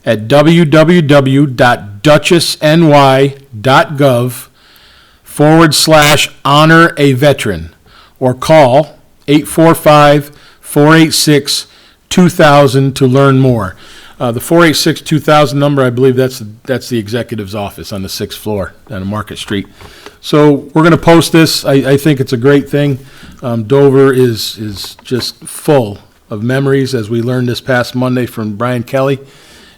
at www.dutchesny.gov/honor-a-veteran or call 845-486-2000 to learn more. The 486-2000 number, I believe that's the executive's office on the 6th floor on Market Street. So we're going to post this. I think it's a great thing. Dover is just full of memories, as we learned this past Monday from Brian Kelly,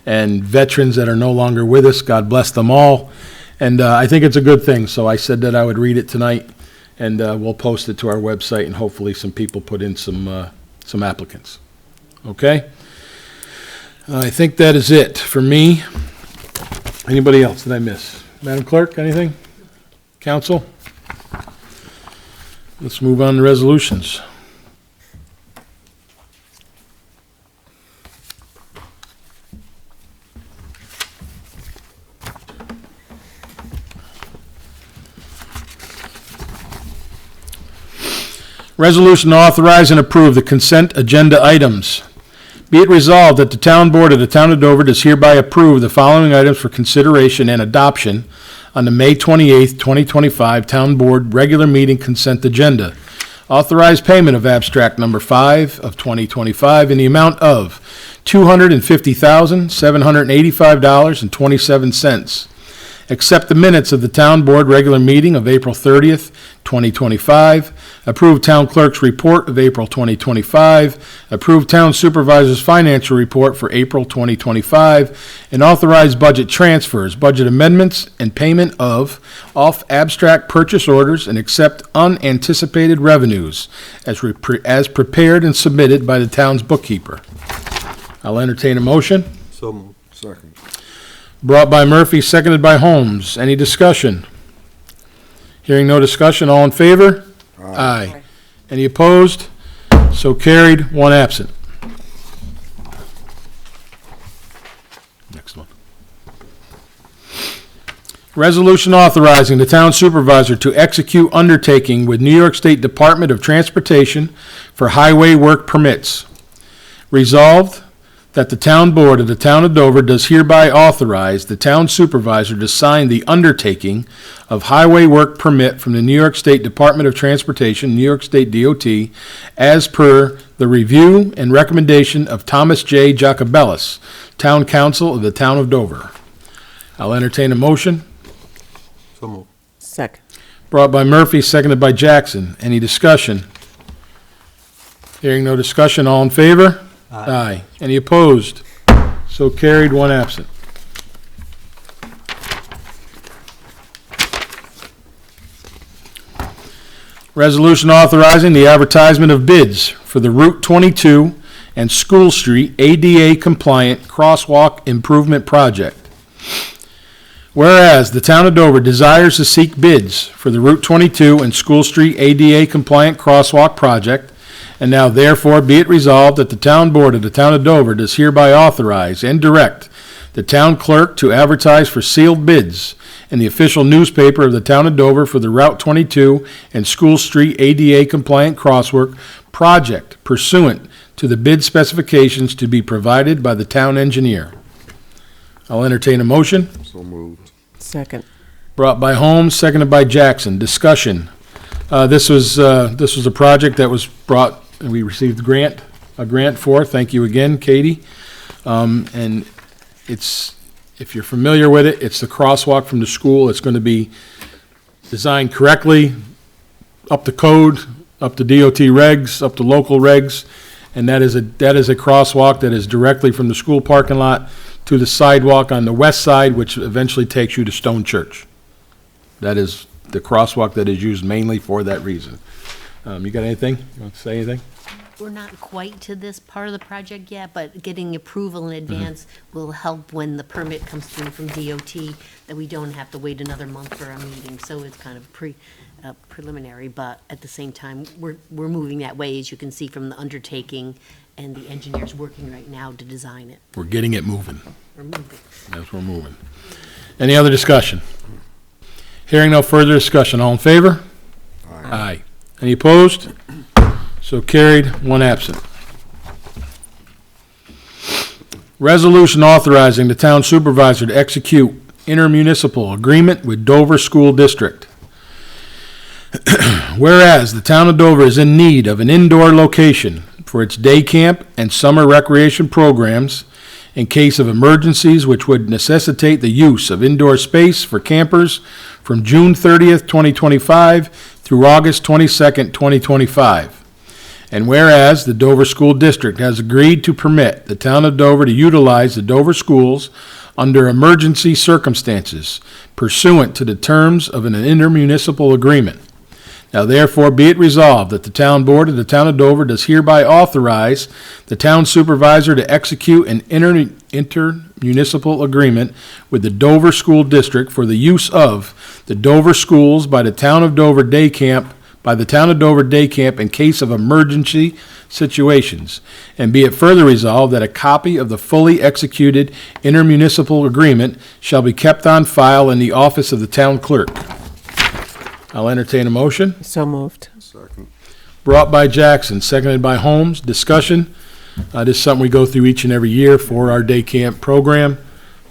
and veterans that are no longer with us. God bless them all. And I think it's a good thing. So I said that I would read it tonight, and we'll post it to our website, and hopefully some people put in some applicants. Okay? I think that is it for me. Anybody else? Did I miss? Madam Clerk, anything? Council? Let's move on to resolutions. Resolution to authorize and approve the consent agenda items. Be it resolved that the Town Board of the Town of Dover does hereby approve the following items for consideration and adoption on the May 28th, 2025 Town Board regular meeting consent agenda. Authorize payment of abstract number 5 of 2025 in the amount of $250,785.27. accept the minutes of the Town Board regular meeting of April 30th, 2025, approve Town Clerk's report of April 2025, approve Town Supervisor's financial report for April 2025, and authorize budget transfers, budget amendments, and payment of off-abstract purchase orders and accept unanticipated revenues as prepared and submitted by the town's bookkeeper. I'll entertain a motion. So moved. Second. Brought by Murphy, seconded by Holmes. Any discussion? Hearing no discussion, all in favor? Aye. Any opposed? So carried, one absent. Next one. Resolution authorizing the town supervisor to execute undertaking with New York State Department of Transportation for highway work permits. Resolved that the town board of the town of Dover does hereby authorize the town supervisor to sign the undertaking of highway work permit from the New York State Department of Transportation, New York State DOT, as per the review and recommendation of Thomas J. Jacobellis, Town Council of the town of Dover. I'll entertain a motion. So moved. Second. Brought by Murphy, seconded by Jackson. Any discussion? Hearing no discussion, all in favor? Aye. Any opposed? So carried, one absent. Resolution authorizing the advertisement of bids for the Route 22 and School Street ADA compliant crosswalk improvement project. Whereas the town of Dover desires to seek bids for the Route 22 and School Street ADA compliant crosswalk project, and now therefore be it resolved that the town board of the town of Dover does hereby authorize and direct the town clerk to advertise for sealed bids in the official newspaper of the town of Dover for the Route 22 and School Street ADA compliant crosswalk project pursuant to the bid specifications to be provided by the town engineer. I'll entertain a motion. So moved. Second. Brought by Holmes, seconded by Jackson. Discussion. This was a project that was brought, and we received a grant for. Thank you again, Katie. And it's, if you're familiar with it, it's the crosswalk from the school. It's going to be designed correctly, up to code, up to DOT regs, up to local regs. And that is a crosswalk that is directly from the school parking lot to the sidewalk on the west side, which eventually takes you to Stone Church. That is the crosswalk that is used mainly for that reason. You got anything? You want to say anything? We're not quite to this part of the project yet, but getting approval in advance will help when the permit comes through from DOT, that we don't have to wait another month for a meeting. So it's kind of preliminary, but at the same time, we're moving that way, as you can see from the undertaking, and the engineer's working right now to design it. We're getting it moving. We're moving. Yes, we're moving. Any other discussion? Hearing no further discussion, all in favor? Aye. Any opposed? So carried, one absent. Resolution authorizing the town supervisor to execute intermunicipal agreement with Dover School District. Whereas the town of Dover is in need of an indoor location for its day camp and summer recreation programs in case of emergencies which would necessitate the use of indoor space for campers from June 30th, 2025 through August 22nd, 2025. And whereas the Dover School District has agreed to permit the town of Dover to utilize the Dover schools under emergency circumstances pursuant to the terms of an intermunicipal agreement. Now therefore be it resolved that the town board of the town of Dover does hereby authorize the town supervisor to execute an intermunicipal agreement with the Dover School District for the use of the Dover schools by the town of Dover Day Camp in case of emergency situations. And be it further resolved that a copy of the fully executed intermunicipal agreement shall be kept on file in the office of the town clerk. I'll entertain a motion. So moved. Second. Brought by Jackson, seconded by Holmes. Discussion. This is something we go through each and every year for our day camp program.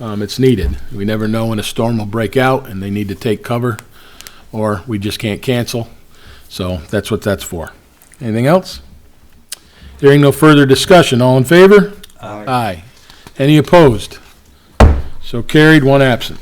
It's needed. We never know when a storm will break out and they need to take cover, or we just can't cancel. So that's what that's for. Anything else? Hearing no further discussion, all in favor? Aye. Any opposed? So carried, one absent.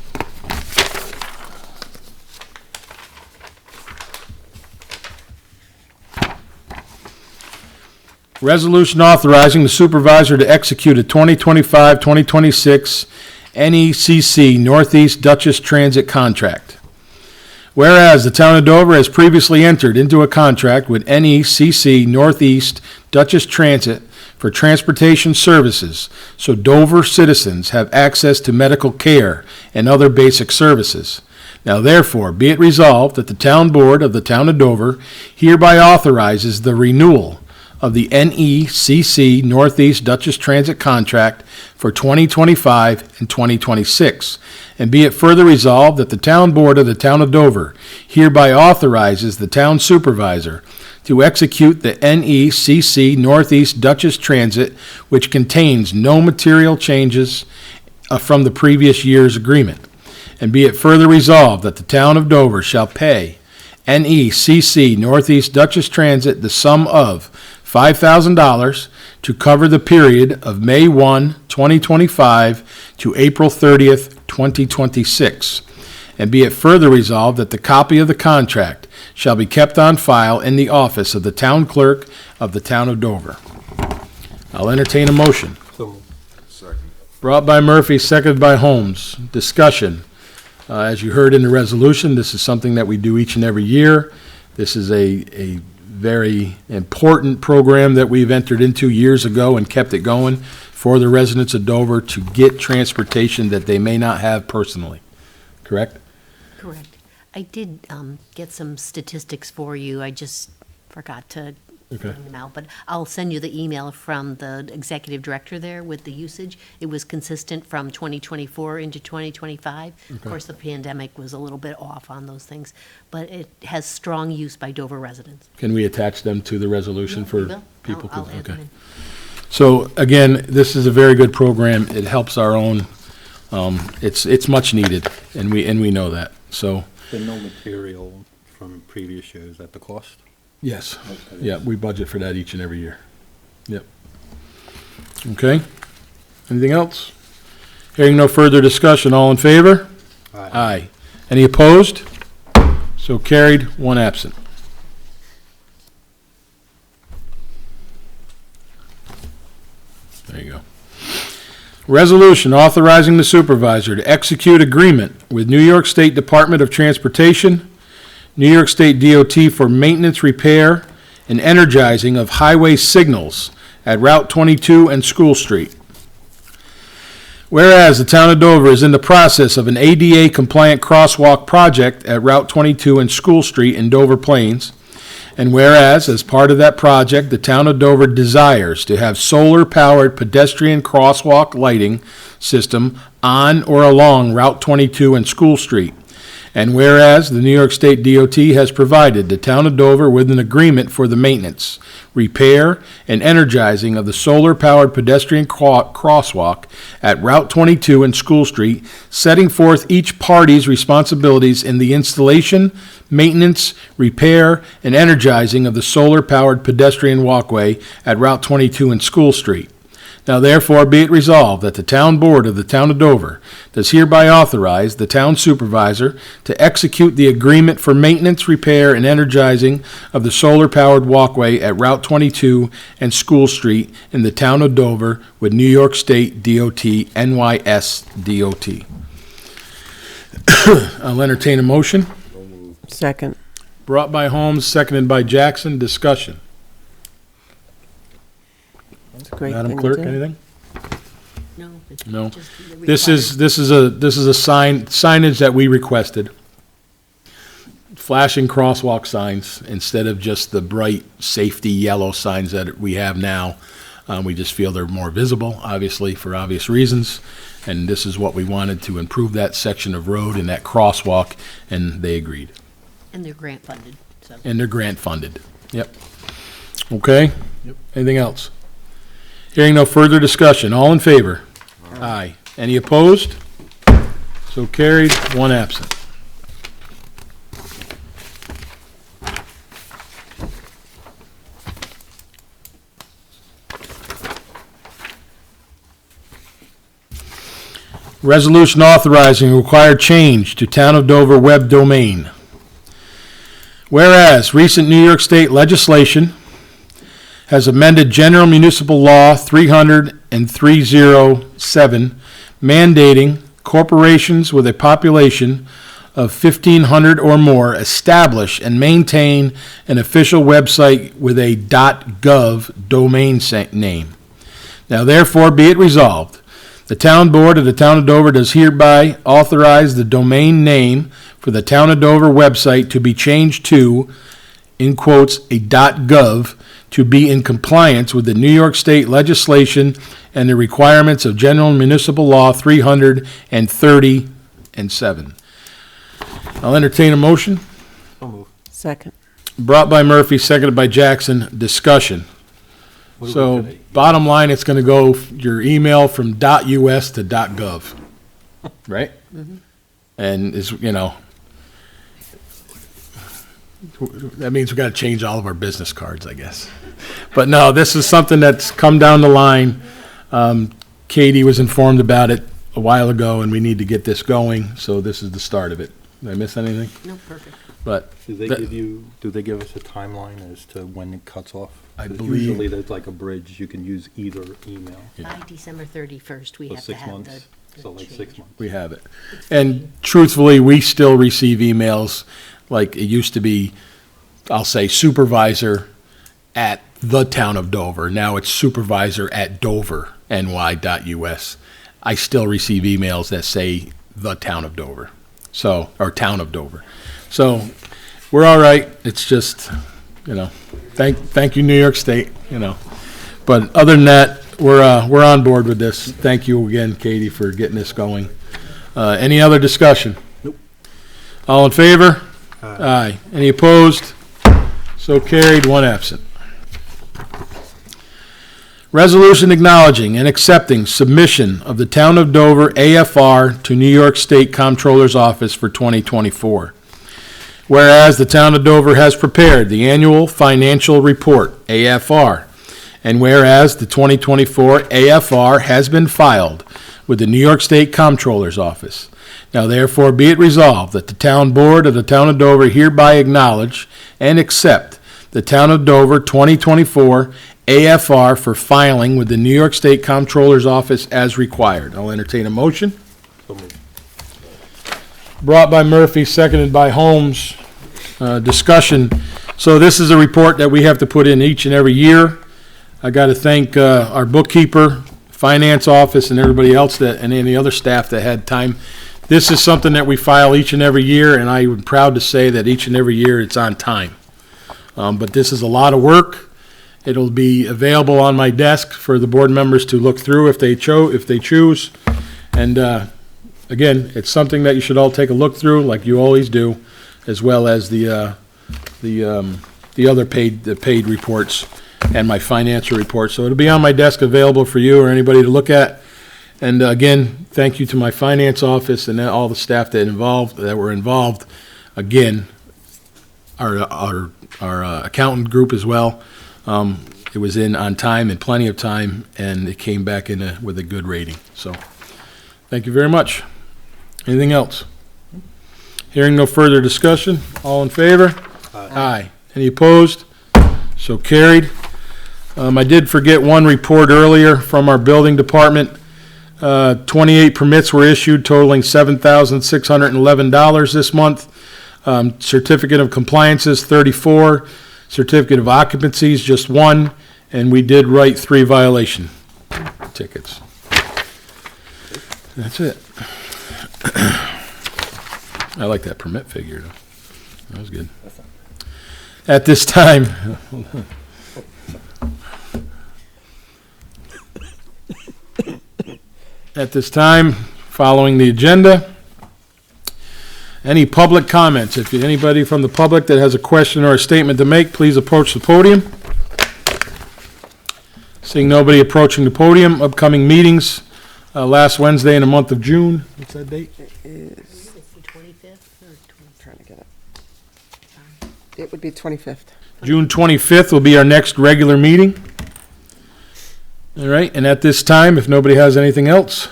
Resolution authorizing the supervisor to execute a 2025-2026 NECC Northeast Dutchess Transit contract. Whereas the town of Dover has previously entered into a contract with NECC Northeast Dutchess Transit for transportation services, so Dover citizens have access to medical care and other basic services. Now therefore, be it resolved that the town board of the town of Dover hereby authorizes the renewal of the NECC Northeast Dutchess Transit contract for 2025 and 2026. And be it further resolved that the town board of the town of Dover hereby authorizes the town supervisor to execute the NECC Northeast Dutchess Transit, which contains no material changes from the previous year's agreement. And be it further resolved that the town of Dover shall pay NECC Northeast Dutchess Transit the sum of $5,000 to cover the period of May 1, 2025 to April 30th, 2026. And be it further resolved that the copy of the contract shall be kept on file in the office of the town clerk of the town of Dover. I'll entertain a motion. Second. Brought by Murphy, seconded by Holmes. Discussion. As you heard in the resolution, this is something that we do each and every year. This is a very important program that we've entered into years ago and kept it going for the residents of Dover to get transportation that they may not have personally. Correct? Correct. I did get some statistics for you. I just forgot to Okay. bring them out, but I'll send you the email from the executive director there with the usage. It was consistent from 2024 into 2025. Of course, the pandemic was a little bit off on those things, but it has strong use by Dover residents. Can we attach them to the resolution Yeah, for we will. people? I'll could- add them okay. in. So again, this is a very good program. It helps our own. It's much needed, and we know that. So The no material from previous years at the cost? yes, yeah, we budget for that each and every year. Yep. Okay. Anything else? Hearing no further discussion, all in favor? Aye. Any opposed? So carried, one absent. There you go. Resolution authorizing the supervisor to execute agreement with New York State Department of Transportation, New York State DOT for maintenance, repair, and energizing of highway signals at Route 22 and School Street. Whereas the town of Dover is in the process of an ADA-compliant crosswalk project at Route 22 and School Street in Dover Plains, and whereas, as part of that project, the town of Dover desires to have solar-powered pedestrian crosswalk lighting system on or along Route 22 and School Street, and whereas the New York State DOT has provided the town of Dover with an agreement for the maintenance, repair, and energizing of the solar-powered pedestrian crosswalk at Route 22 and School Street, setting forth each party's responsibilities in the installation, maintenance, repair, and energizing of the solar-powered pedestrian walkway at Route 22 and School Street. Now therefore be it resolved that the town board of the town of Dover does hereby authorize the town supervisor to execute the agreement for maintenance, repair, and energizing of the solar-powered walkway at Route 22 and School Street in the town of Dover with New York State DOT, NYS DOT. I'll entertain a motion. Second. Brought by Holmes, seconded by Jackson. Discussion. It's a great Madam thing to Clerk, do. anything? No. it's No. just the This required. is a signage that we requested. Flashing crosswalk signs instead of just the bright safety yellow signs that we have now. We just feel they're more visible, obviously, for obvious reasons. And this is what we wanted to improve that section of road and that crosswalk, and they agreed. And they're grant funded, so. And they're grant funded. Yep. Okay? Yep. Anything else? Hearing no further discussion, all in favor? Aye. Any opposed? So carried, one absent. Resolution authorizing required change to Town of Dover web domain. Whereas recent New York State legislation has amended General Municipal Law 30307, mandating corporations with a population of 1,500 or more establish and maintain an official website with a .gov domain name. Now therefore be it resolved, the Town Board of the Town of Dover does hereby authorize the domain name for the Town of Dover website to be changed to, in quotes, a .gov, to be in compliance with the New York State legislation and the requirements of General Municipal Law 337. I'll entertain a motion. Second. Brought by Murphy, seconded by Jackson. Discussion. So, bottom line, it's going to go your email from .us to .gov, right? And is, you know, that means we got to change all of our business cards, I guess. But no, this is something that's come down the line. Katie was informed about it a while ago, and we need to get this going, so this is the start of it. Did I miss anything? No, perfect. But Do they give us a timeline as to when it cuts off? I 'Cause believe- Usually there's like a bridge, you can use either email. By December 31st, we So have to 6 have months, the so like 6 change. months. we have it. And truthfully, we still receive emails like it used to be, I'll say supervisor at the Town of Dover. Now it's supervisor at doverny.us. I still receive emails that say the Town of Dover. So, or Town of Dover. So, we're all right. It's just, you know, thank you, New York State, you know. But other than that, we're on board with this. Thank you again, Katie, for getting this going. Any other discussion? Nope. All in favor? Aye. Any opposed? So carried, one absent. Resolution acknowledging and accepting submission of the Town of Dover AFR to New York State Comptroller's Office for 2024. Whereas the Town of Dover has prepared the annual financial report, AFR, and whereas the 2024 AFR has been filed with the New York State Comptroller's Office. Now therefore be it resolved that the Town Board of the Town of Dover hereby acknowledge and accept the Town of Dover 2024 AFR for filing with the New York State Comptroller's Office as required. I'll entertain a motion. So moved. Brought by Murphy, seconded by Holmes. Discussion. So this is a report that we have to put in each and every year. I got to thank our bookkeeper, finance office, and everybody else and any other staff that had time. This is something that we file each and every year, and I'm proud to say that each and every year it's on time. But this is a lot of work. It'll be available on my desk for the board members to look through if they choose. And again, it's something that you should all take a look through, like you always do, as well as the other paid reports and my financial report. So it'll be on my desk, available for you or anybody to look at. And again, thank you to my finance office and all the staff that were involved. Again, our accountant group as well. It was in on time and plenty of time, and it came back with a good rating. So, thank you very much. Anything else? Hearing no further discussion, all in favor? Aye. Any opposed? So carried. I did forget one report earlier from our building department. 28 permits were issued totaling $7,611 this month. Certificate of compliances, 34. Certificate of occupancies, just 1. And we did write 3 violation tickets. That's it. I like that permit figure, though. That was good. At this time, following the agenda, any public comments? If anybody from the public that has a question or a statement to make, please approach the podium. Seeing nobody approaching the podium, upcoming meetings, last Wednesday in the month of June. What's that date? It's the 25th or Trying to get it. It would be 25th. June 25th will be our next regular meeting. All right, and at this time, if nobody has anything else,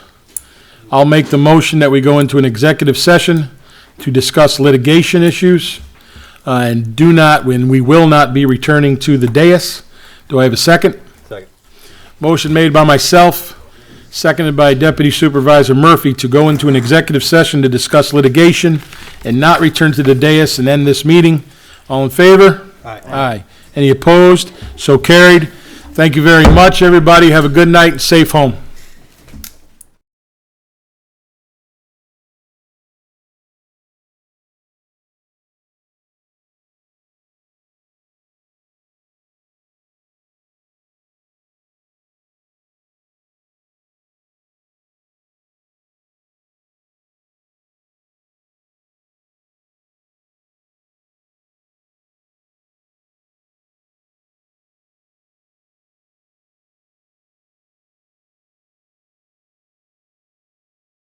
I'll make the motion that we go into an executive session to discuss litigation issues, and we will not be returning to the dais. Do I have a second? Second. Motion made by myself, seconded by Deputy Supervisor Murphy to go into an executive session to discuss litigation and not return to the dais and end this meeting. All in favor? Aye. Aye. Any opposed? So carried. Thank you very much, everybody. Have a good night and safe home.